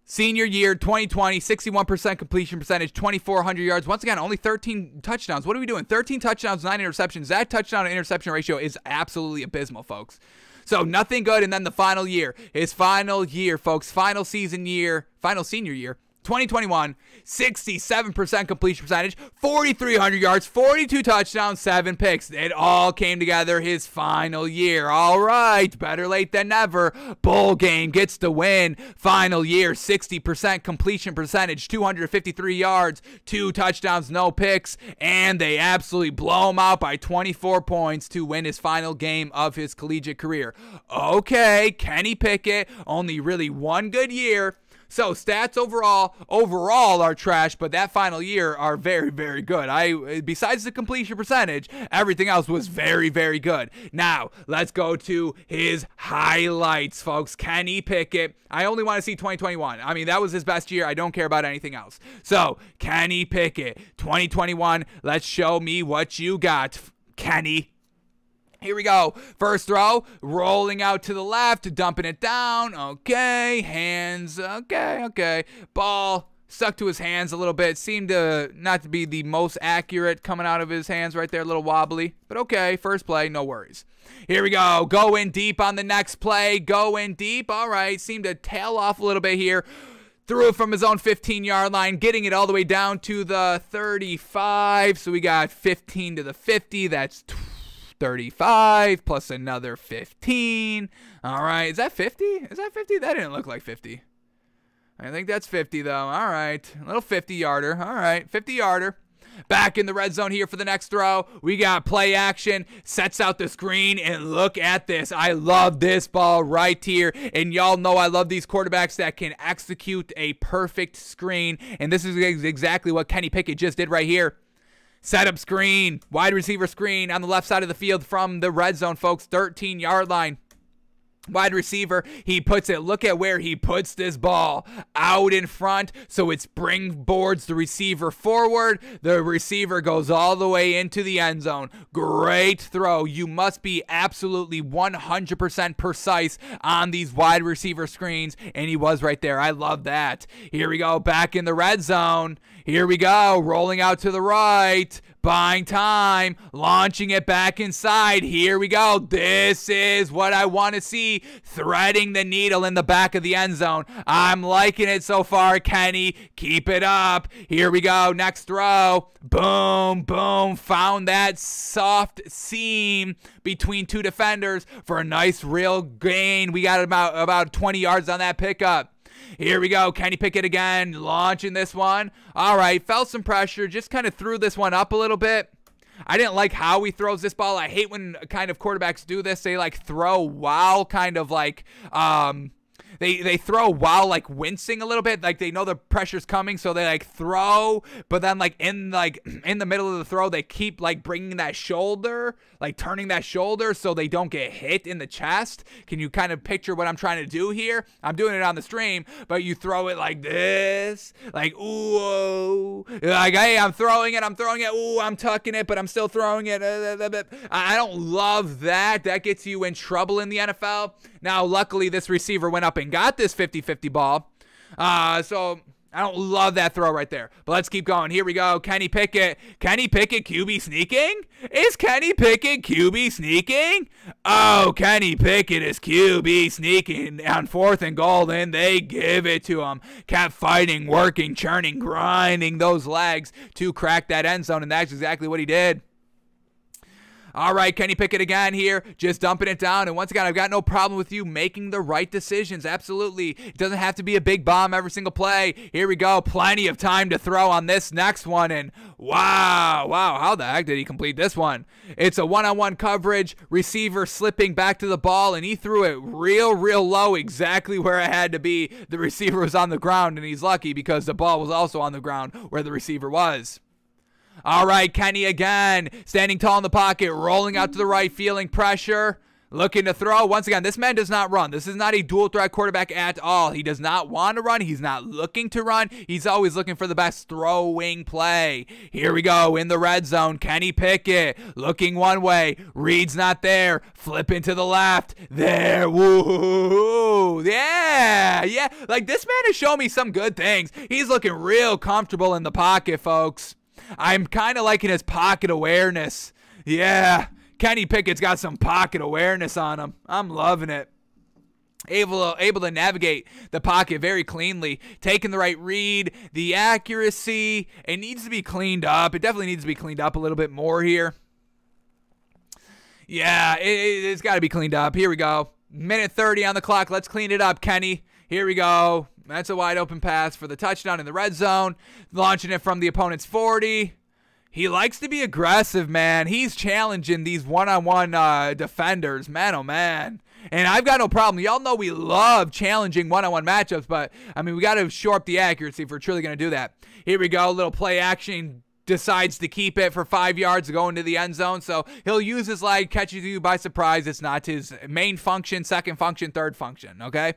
Senior year, 2020, 61% completion percentage, 2,400 yards. Once again, only 13 touchdowns. What are we doing? 13 touchdowns, 9 interceptions. That touchdown to interception ratio is absolutely abysmal, folks. So nothing good. And then the final year, his final year, folks, final senior year, 2021, 67% completion percentage, 4,300 yards, 42 touchdowns, 7 picks. It all came together his final year. All right, better late than never. Bowl game, gets the win. Final year, 60% completion percentage, 253 yards, 2 touchdowns, no picks, and they absolutely blow him out by 24 points to win his final game of his collegiate career. Okay, Kenny Pickett, only really one good year. So stats overall are trash, but that final year are very, very good. Besides the completion percentage, everything else was very, very good. Now, let's go to his highlights, folks. Kenny Pickett. I only want to see 2021. I mean, that was his best year. I don't care about anything else. So, Kenny Pickett, 2021. Let's show me what you got, Kenny. Here we go. First throw, rolling out to the left, dumping it down. Okay, hands. Okay. Ball stuck to his hands a little bit. Seemed to not to be the most accurate coming out of his hands right there. A little wobbly. But okay, first play, no worries. Here we go. Go in deep on the next play. Go in deep. All right, seemed to tail off a little bit here. Threw it from his own 15-yard line, getting it all the way down to the 35. So we got 15 to the 50. That's 35 plus another 15. All right, is that 50? Is that 50? That didn't look like 50. I think that's 50 though. All right, a little 50-yarder. All right, 50-yarder. Back in the red zone here for the next throw. We got play action, sets out the screen, and look at this. I love this ball right here, and y'all know I love these quarterbacks that can execute a perfect screen, and this is exactly what Kenny Pickett just did right here. Setup screen, wide receiver screen on the left side of the field from the red zone, folks, 13-yard line. Wide receiver, he puts it, look at where he puts this ball, out in front, so it springboards the receiver forward. The receiver goes all the way into the end zone. Great throw. You must be absolutely 100% precise on these wide receiver screens, and he was right there. I love that. Here we go, back in the red zone. Here we go, rolling out to the right. Buying time, launching it back inside. Here we go. This is what I want to see. Threading the needle in the back of the end zone. I'm liking it so far, Kenny. Keep it up. Here we go. Next throw. Boom, boom. Found that soft seam between two defenders for a nice real gain. We got about 20 yards on that pickup. Here we go. Kenny Pickett again, launching this one. All right, felt some pressure, just kind of threw this one up a little bit. I didn't like how he throws this ball. I hate when kind of quarterbacks do this. They like throw while kind of like they throw while like wincing a little bit, like they know the pressure's coming, so they like throw, but then like in the middle of the throw they keep like bringing that shoulder, like turning that shoulder so they don't get hit in the chest. Can you kind of picture what I'm trying to do here? I'm doing it on the stream, but you throw it like this, like ooh, like hey, I'm throwing it, ooh, I'm tucking it, but I'm still throwing it. I don't love that. That gets you in trouble in the NFL. Now, luckily, this receiver went up and got this 50-50 ball. So I don't love that throw right there. But let's keep going. Here we go. Kenny Pickett. Kenny Pickett QB sneaking? Is Kenny Pickett QB sneaking? Oh, Kenny Pickett is QB sneaking on 4th and goal, and they give it to him. Kept fighting, working, churning, grinding those legs to crack that end zone, and that's exactly what he did. All right, Kenny Pickett again here, just dumping it down. And once again, I've got no problem with you making the right decisions. Absolutely. It doesn't have to be a big bomb every single play. Here we go. Plenty of time to throw on this next one. And wow, how the heck did he complete this one? It's a one-on-one coverage, receiver slipping back to the ball, and he threw it real low, exactly where it had to be. The receiver was on the ground, and he's lucky because the ball was also on the ground where the receiver was. All right, Kenny again, standing tall in the pocket, rolling out to the right, feeling pressure, looking to throw. Once again, this man does not run. This is not a dual threat quarterback at all. He does not want to run. He's not looking to run. He's always looking for the best throwing play. Here we go in the red zone. Kenny Pickett looking one way. Reed's not there. Flipping to the left. There. Woo. Yeah. Like this man has shown me some good things. He's looking real comfortable in the pocket, folks. I'm kind of liking his pocket awareness. Yeah. Kenny Pickett's got some pocket awareness on him. I'm loving it. Able to navigate the pocket very cleanly, taking the right read, the accuracy. It needs to be cleaned up. It definitely needs to be cleaned up a little bit more here. Yeah, it's got to be cleaned up. Here we go. Minute 30 on the clock. Let's clean it up, Kenny. Here we go. That's a wide open pass for the touchdown in the red zone. Launching it from the opponent's 40. He likes to be aggressive, man. He's challenging these one-on-one defenders. Man, oh, man. And I've got no problem. Y'all know we love challenging one-on-one matchups, but, I mean, we got to shore up the accuracy if we're truly going to do that. Here we go. Little play action. Decides to keep it for 5 yards to go into the end zone. So he'll use his leg, catches you by surprise. It's not his main function, second function, third function, okay?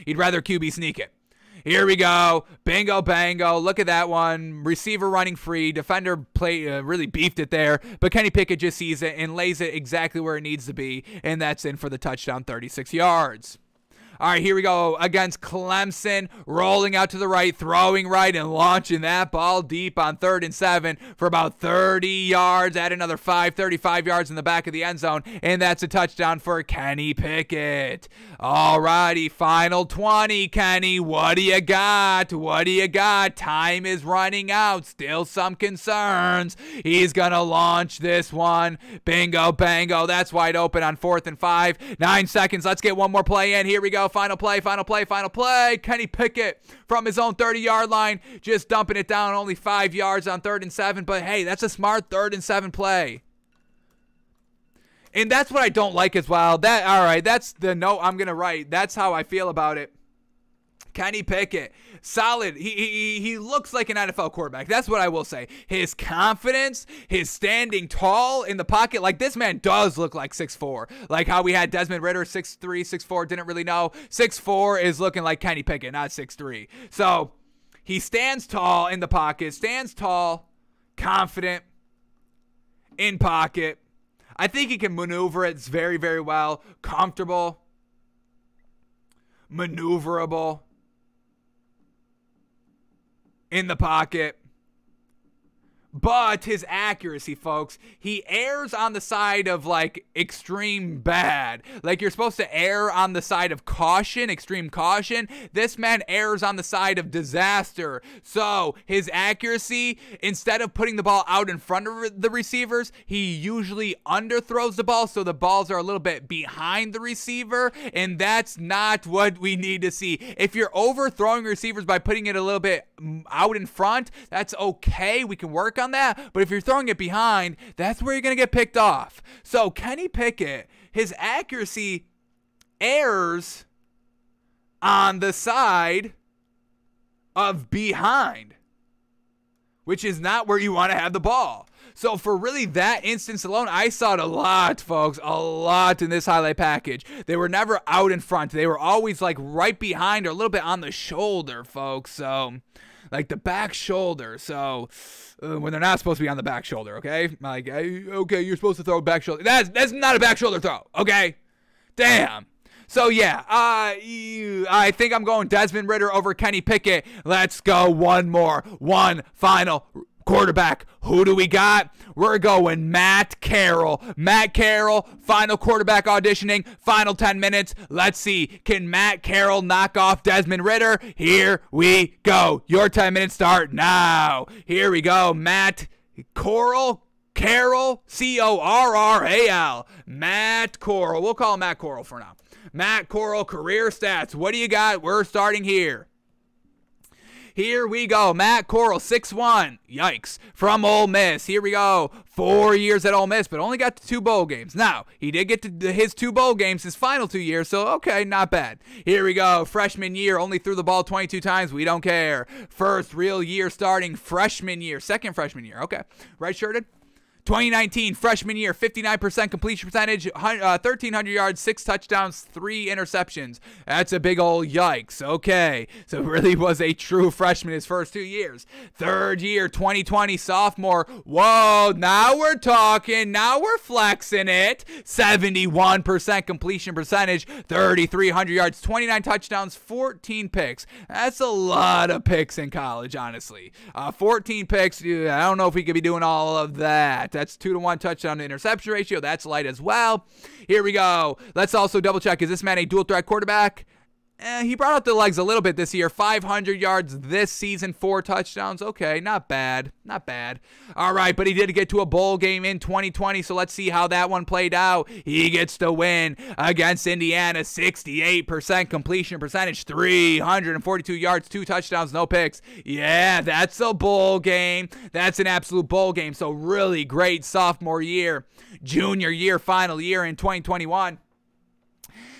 He'd rather QB sneak it. Here we go. Bingo, bango. Look at that one. Receiver running free. Defender really beefed it there. But Kenny Pickett just sees it and lays it exactly where it needs to be. And that's in for the touchdown, 36 yards. All right, here we go against Clemson, rolling out to the right, throwing right, and launching that ball deep on 3rd and 7 for about 30 yards. Add another 35 yards in the back of the end zone, and that's a touchdown for Kenny Pickett. All righty, final 20, Kenny. What do you got? What do you got? Time is running out. Still some concerns. He's going to launch this one. Bingo, bango. That's wide open on 4th and 5. 9 seconds. Let's get one more play in. Here we go. Final play. Kenny Pickett from his own 30-yard line, just dumping it down, only 5 yards on 3rd and 7. But hey, that's a smart 3rd and 7 play. And that's what I don't like as well. All right, that's the note I'm gonna write. That's how I feel about it. Kenny Pickett, solid. He looks like an NFL quarterback. That's what I will say. His confidence, his standing tall in the pocket. Like, this man does look like 6'4". Like how we had Desmond Ritter, 6'3", 6'4", didn't really know. 6'4" is looking like Kenny Pickett, not 6'3". So he stands tall in the pocket, stands tall, confident, in pocket. I think he can maneuver it very, very well. Comfortable, maneuverable in the pocket. But his accuracy, folks, he errs on the side of, like, extreme bad. Like, you're supposed to err on the side of caution, extreme caution. This man errs on the side of disaster. So, his accuracy, instead of putting the ball out in front of the receivers, he usually underthrows the ball, so the balls are a little bit behind the receiver, and that's not what we need to see. If you're overthrowing receivers by putting it a little bit out in front, that's okay. We can work on that, but if you're throwing it behind, that's where you're going to get picked off. So Kenny Pickett, his accuracy errs on the side of behind, which is not where you want to have the ball. So for really that instance alone, I saw it a lot, folks, a lot in this highlight package. They were never out in front. They were always like right behind or a little bit on the shoulder, folks. So like the back shoulder. So when they're not supposed to be on the back shoulder, okay? Like, okay, you're supposed to throw back shoulder. That's not a back shoulder throw, okay? Damn. So, yeah, I think I'm going Desmond Ritter over Kenny Pickett. Let's go one final quarterback. Who do we got? We're going Matt Carroll. Matt Carroll, final quarterback auditioning, final 10 minutes. Let's see. Can Matt Carroll knock off Desmond Ritter? Here we go. Your 10 minutes start now. Here we go. Matt Carroll, C-O-R-R-A-L. Matt Carroll. We'll call him Matt Carroll for now. Matt Carroll, career stats. What do you got? We're starting here. Here we go. Matt Carroll, 6'1". Yikes. From Ole Miss. Here we go. 4 years at Ole Miss, but only got to 2 bowl games. Now, he did get to his 2 bowl games his final 2 years, so okay, not bad. Here we go. Freshman year, only threw the ball 22 times. We don't care. First real year starting freshman year. Second freshman year. Okay. Right-shirted. 2019 freshman year, 59% completion percentage, 1,300 yards, 6 touchdowns, 3 interceptions. That's a big old yikes. Okay, so really was a true freshman his first 2 years. Third year, 2020 sophomore. Whoa, now we're talking. Now we're flexing it. 71% completion percentage, 3,300 yards, 29 touchdowns, 14 picks. That's a lot of picks in college, honestly. 14 picks. I don't know if we could be doing all of that. that. That's 2-to-1 touchdown to interception ratio. That's light as well. Here we go. Let's also double check. Is this man a dual threat quarterback? He brought out the legs a little bit this year. 500 yards this season, 4 touchdowns. Okay, not bad. Not bad. All right, but he did get to a bowl game in 2020, so let's see how that one played out. He gets the win against Indiana. 68% completion percentage, 342 yards, 2 touchdowns, no picks. Yeah, that's a bowl game. That's an absolute bowl game. So really great sophomore year, junior year, final year in 2021.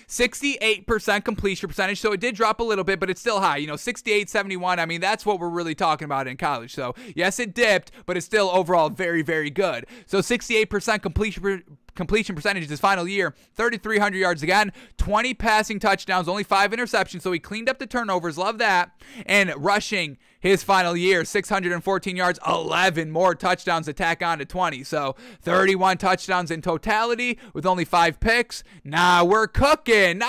68% completion percentage, so it did drop a little bit, but it's still high. 68, 71, I mean, that's what we're really talking about in college. So, yes, it dipped, but it's still overall very, very good. So, 68% completion percentage his final year, 3,300 yards again, 20 passing touchdowns, only 5 interceptions, so he cleaned up the turnovers, love that, and rushing his final year, 614 yards, 11 more touchdowns to tack on to 20, so 31 touchdowns in totality with only 5 picks. Now we're cooking.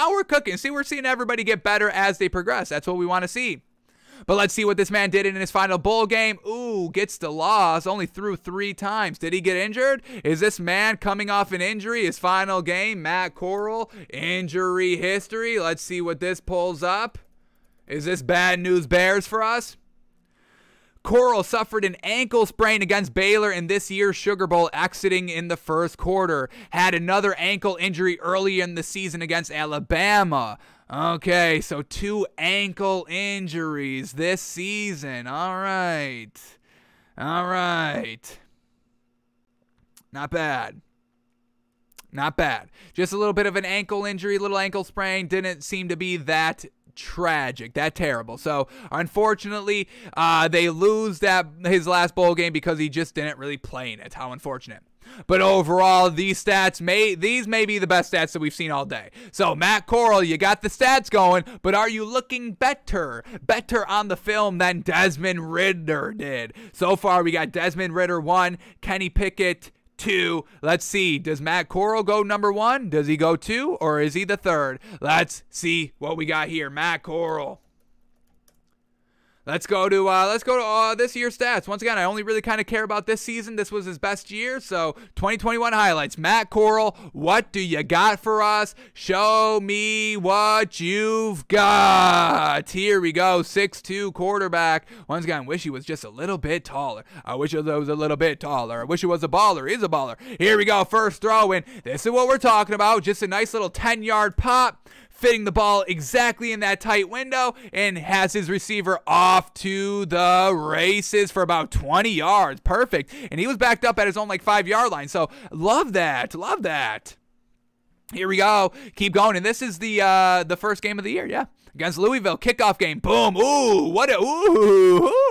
See, we're seeing everybody get better as they progress. That's what we want to see. But let's see what this man did in his final bowl game. Ooh, gets the loss. Only threw 3 times. Did he get injured? Is this man coming off an injury? His final game, Matt Corral, injury history. Let's see what this pulls up. Is this bad news bears for us? Corral suffered an ankle sprain against Baylor in this year's Sugar Bowl, exiting in the first quarter. Had another ankle injury early in the season against Alabama. Okay, so 2 ankle injuries this season. All right. Not bad. Just a little bit of an ankle injury, little ankle sprain. Didn't seem to be that tragic, that terrible. So unfortunately, they lose his last bowl game because he just didn't really play in it. How unfortunate. But overall, these may be the best stats that we've seen all day. So Matt Corral, you got the stats going, but are you looking better on the film than Desmond Ritter did? So far, we got Desmond Ritter 1, Kenny Pickett 2. Let's see. Does Matt Corral go number 1? Does he go 2? Or is he the 3rd? Let's see what we got here. Matt Corral. Let's go to this year's stats. Once again, I only really kind of care about this season. This was his best year, so 2021 highlights. Matt Corral, what do you got for us? Show me what you've got. Here we go, 6'2" quarterback. Once again, wish he was just a little bit taller. I wish it was a little bit taller. I wish he was a baller. He's a baller. Here we go, first throw in. This is what we're talking about. Just a nice little 10-yard pop, fitting the ball exactly in that tight window, and has his receiver off to the races for about 20 yards. Perfect. And he was backed up at his own 5-yard line. So love that. Here we go. Keep going. And this is the first game of the year. Yeah. Against Louisville, kickoff game. Boom. Ooh,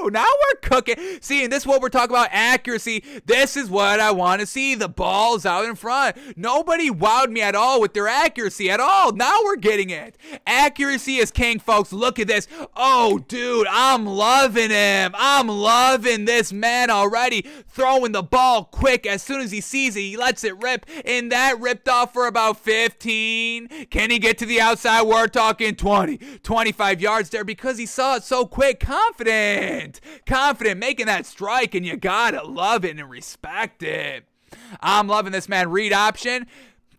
now we're cooking. See, and this is what we're talking about, accuracy. This is what I want to see. The ball's out in front. Nobody wowed me at all with their accuracy at all. Now we're getting it. Accuracy is king, folks. Look at this. Oh, dude, I'm loving him. I'm loving this man already. Throwing the ball quick. As soon as he sees it, he lets it rip. And that ripped off for about 15. Can he get to the outside? We're talking 20. 25 yards there because he saw it so quick. Confident making that strike, and you gotta love it and respect it. I'm loving this man. Read option,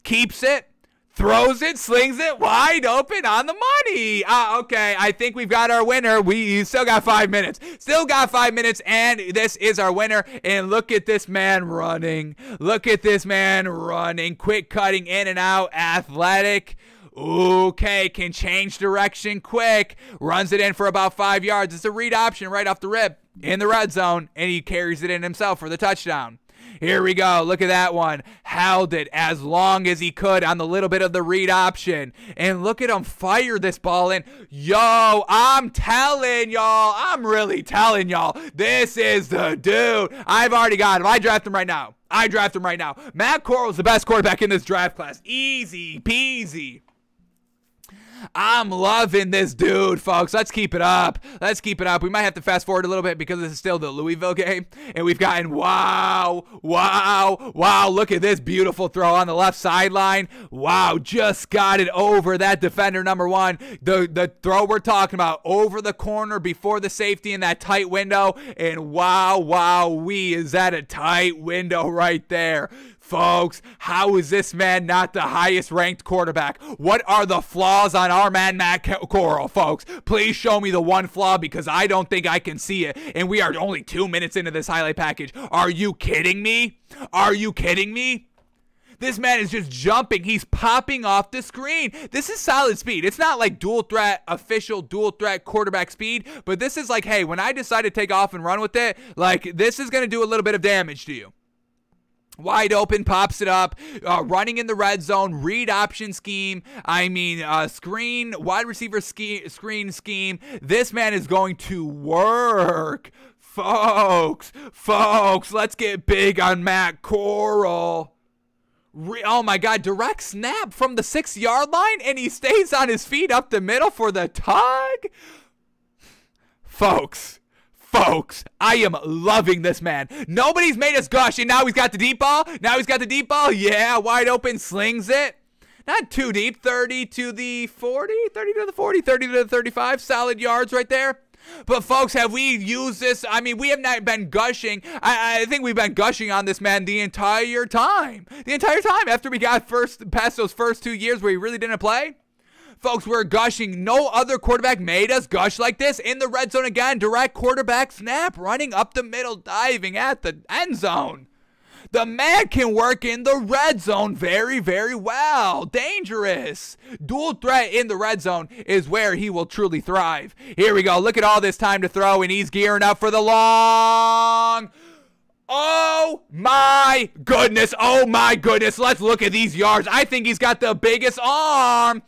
keeps it, throws it, slings it wide open on the money. Okay, I think we've got our winner. We still got 5 minutes. And this is our winner. And look at this man running. Quick cutting in and out, athletic. Okay, can change direction quick. Runs it in for about 5 yards. It's a read option right off the rip in the red zone, and he carries it in himself for the touchdown. Here we go. Look at that one. Held it as long as he could on the little bit of the read option. And look at him fire this ball in. Yo, I'm really telling y'all, this is the dude. I've already got him. I draft him right now. Matt Corral is the best quarterback in this draft class. Easy peasy. I'm loving this dude, folks. Let's keep it up. Let's keep it up. We might have to fast forward a little bit because this is still the Louisville game. And we've gotten, wow. Look at this beautiful throw on the left sideline. Wow, just got it over that defender, number one. The throw we're talking about, over the corner before the safety in that tight window. And wow-wee, is that a tight window right there. Folks, how is this man not the highest ranked quarterback? What are the flaws on our man Matt Corral, folks? Please show me the one flaw because I don't think I can see it. And we are only 2 minutes into this highlight package. Are you kidding me? Are you kidding me? This man is just jumping. He's popping off the screen. This is solid speed. It's not like official dual threat quarterback speed, but this is like, hey, when I decide to take off and run with it, like this is going to do a little bit of damage to you. Wide open, pops it up, running in the red zone, read option scheme, screen, wide receiver screen scheme. This man is going to work. Folks, let's get big on Matt Corral. Oh my God, direct snap from the 6-yard line, and he stays on his feet up the middle for the tug. Folks, I am loving this man. Nobody's made us gush, and now he's got the deep ball. Yeah, wide open, slings it. Not too deep, 30 to the 40, 30 to the 40, 30 to the 35. Solid yards right there. But folks, have we used this? I mean, we have not been gushing. I think we've been gushing on this man the entire time. After we got past those first 2 years where he really didn't play. Folks, we're gushing. No other quarterback made us gush like this. In the red zone again, direct quarterback snap, running up the middle, diving at the end zone. The man can work in the red zone very, very well. Dangerous. Dual threat in the red zone is where he will truly thrive. Here we go. Look at all this time to throw, and he's gearing up for the long... Oh my goodness. Let's look at these yards. I think he's got the biggest arm.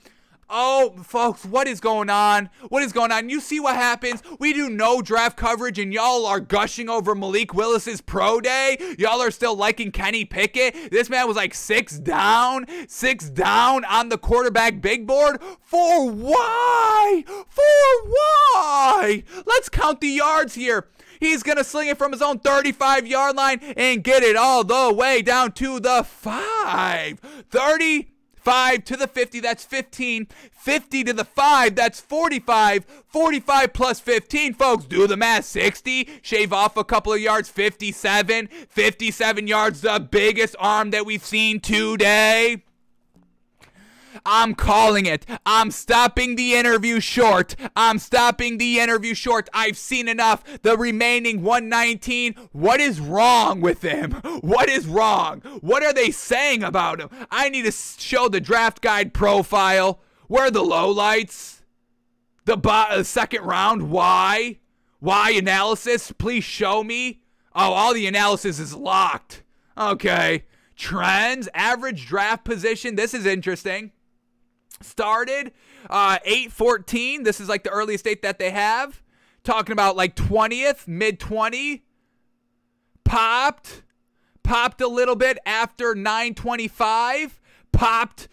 Oh, folks, what is going on? You see what happens? We do no draft coverage, and y'all are gushing over Malik Willis's pro day. Y'all are still liking Kenny Pickett. This man was like 6 down on the quarterback big board. For why? Let's count the yards here. He's going to sling it from his own 35-yard line and get it all the way down to the 5. 35 to the 50, that's 15. 50 to the 5, that's 45. 45 plus 15, folks, do the math. 60, shave off a couple of yards, 57. 57 yards, the biggest arm that we've seen today. I'm calling it. I'm stopping the interview short. I've seen enough. The remaining 119. What is wrong with him? What is wrong? What are they saying about him? I need to show the draft guide profile. Where are the lowlights? The second round. Why? Why analysis? Please show me. Oh, all the analysis is locked. Okay. Trends. Average draft position. This is interesting. Started 8-14. This is like the earliest date that they have. Talking about like 20th, mid-20. Popped a little bit after 9:25. Kept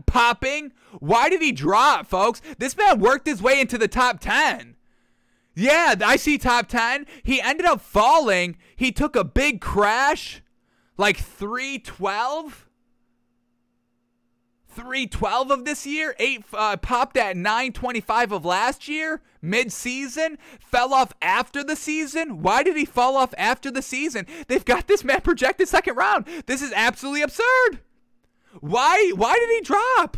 popping. Why did he drop, folks? This man worked his way into the top 10. Yeah, I see top 10. He ended up falling. He took a big crash, like 312. 312 of this year, popped at 925 of last year, mid-season, fell off after the season. Why did he fall off after the season? They've got this man projected second round. This is absolutely absurd. Why did he drop?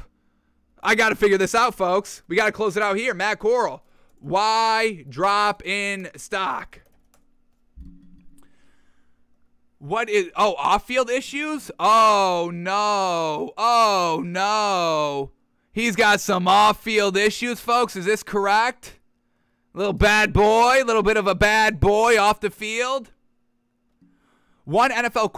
I got to figure this out, folks. We got to close it out here. Matt Corral. Why drop in stock? What is, off-field issues? Oh, no. He's got some off-field issues, folks. Is this correct? Little bad boy, little bit of a bad boy off the field. One NFL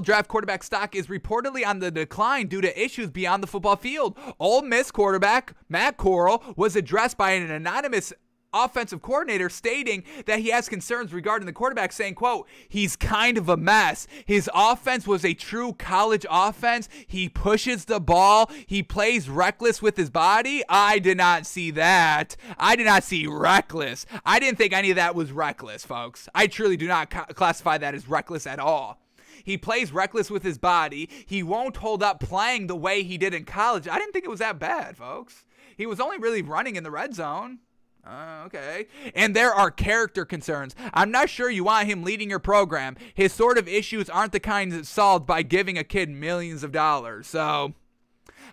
draft quarterback stock is reportedly on the decline due to issues beyond the football field. Ole Miss quarterback Matt Corral was addressed by an anonymous offensive coordinator, stating that he has concerns regarding the quarterback, saying, quote, he's kind of a mess. His offense was a true college offense. He pushes the ball. He plays reckless with his body. I did not see that. I did not see reckless. I didn't think any of that was reckless, folks. I truly do not classify that as reckless at all. He plays reckless with his body. He won't hold up playing the way he did in college. I didn't think it was that bad, folks. He was only really running in the red zone. Okay. And there are character concerns. I'm not sure you want him leading your program. His sort of issues aren't the kind that's solved by giving a kid millions of dollars. So...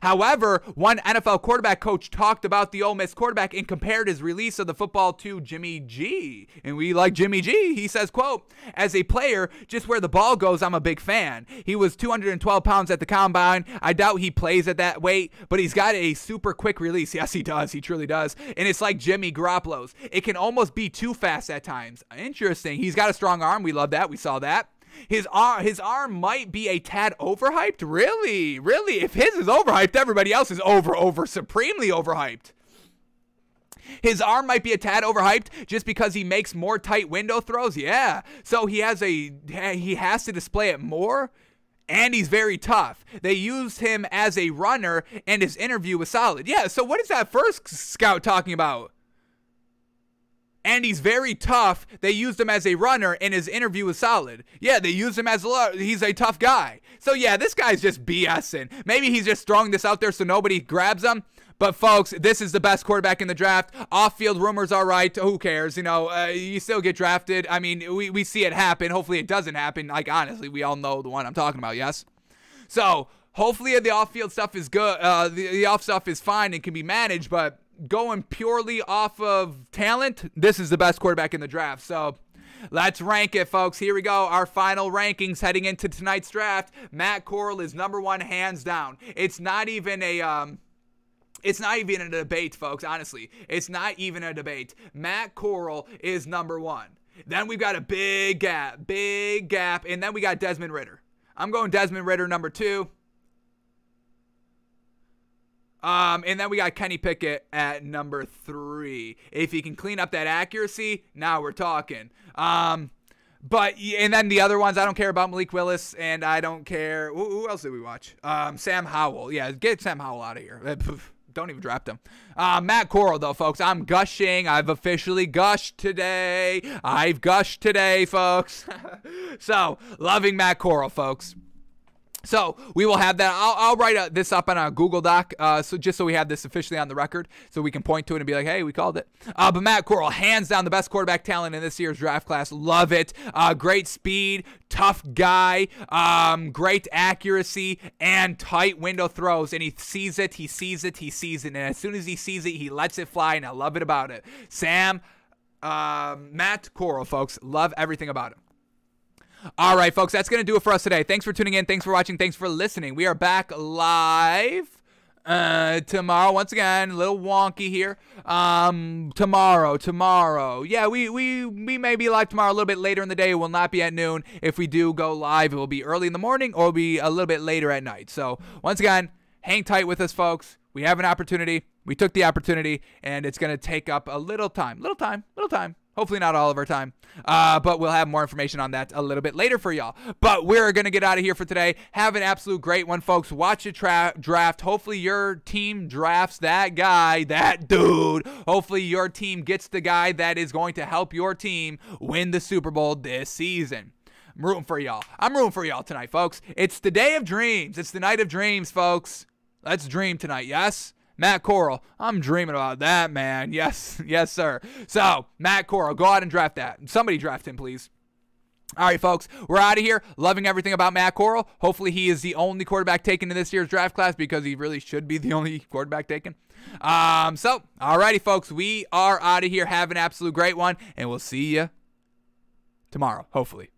However, one NFL quarterback coach talked about the Ole Miss quarterback and compared his release of the football to Jimmy G. And we like Jimmy G. He says, quote, as a player, just where the ball goes, I'm a big fan. He was 212 pounds at the combine. I doubt he plays at that weight, but he's got a super quick release. Yes, he does. He truly does. And it's like Jimmy Garoppolo's. It can almost be too fast at times. Interesting. He's got a strong arm. We love that. We saw that. His arm might be a tad overhyped. Really? If his is overhyped, everybody else is supremely overhyped. His arm might be a tad overhyped just because he makes more tight window throws. Yeah. So he has to display it more. And he's very tough. They used him as a runner, and his interview was solid. Yeah, so what is that first scout talking about? And he's very tough. They used him as a runner, and his interview was solid. Yeah, they used him as he's a tough guy. So, yeah, this guy's just BSing. Maybe he's just throwing this out there so nobody grabs him. But, folks, this is the best quarterback in the draft. Off-field rumors are right. Who cares? You know, you still get drafted. I mean, we see it happen. Hopefully it doesn't happen. Like, honestly, we all know the one I'm talking about, yes? So, hopefully the off-field stuff is good. The off stuff is fine and can be managed, but going purely off of talent, this is the best quarterback in the draft. So let's rank it, folks. Here we go. Our final rankings heading into tonight's draft. Matt Corral is number one, hands down. It's not even a debate, folks. Honestly, it's not even a debate. Matt Corral is number one. Then we've got a big gap, and then we got Desmond Ritter. I'm going Desmond Ritter number two. And then we got Kenny Pickett at number 3. If he can clean up that accuracy, now we're talking. And then the other ones, I don't care about Malik Willis, and I don't care. Who else did we watch? Sam Howell. Yeah, get Sam Howell out of here. Don't even draft him. Matt Corral, though, folks. I'm gushing. I've officially gushed today. I've gushed today, folks. So, loving Matt Corral, folks. So we will have that. I'll write this up on a Google Doc, so just so we have this officially on the record, so we can point to it and be like, hey, we called it. But Matt Corral, hands down the best quarterback talent in this year's draft class. Love it. Great speed, tough guy, great accuracy, and tight window throws. And he sees it. And as soon as he sees it, he lets it fly, and I love it about it. Matt Corral, folks. Love everything about him. All right, folks, that's going to do it for us today. Thanks for tuning in. Thanks for watching. Thanks for listening. We are back live tomorrow. Once again, a little wonky here. Tomorrow. Yeah, we may be live tomorrow a little bit later in the day. It will not be at noon. If we do go live, it will be early in the morning or it'll be a little bit later at night. So, once again, hang tight with us, folks. We have an opportunity. We took the opportunity, and it's going to take up a little time. Hopefully not all of our time, but we'll have more information on that a little bit later for y'all. But we're going to get out of here for today. Have an absolute great one, folks. Watch the draft. Hopefully your team drafts that guy, that dude. Hopefully your team gets the guy that is going to help your team win the Super Bowl this season. I'm rooting for y'all. I'm rooting for y'all tonight, folks. It's the day of dreams. It's the night of dreams, folks. Let's dream tonight, yes? Matt Corral, I'm dreaming about that, man. Yes, sir. So, Matt Corral, go out and draft that. Somebody draft him, please. All right, folks, we're out of here. Loving everything about Matt Corral. Hopefully he is the only quarterback taken in this year's draft class because he really should be the only quarterback taken. So, all righty, folks, we are out of here. Have an absolute great one, and we'll see you tomorrow, hopefully.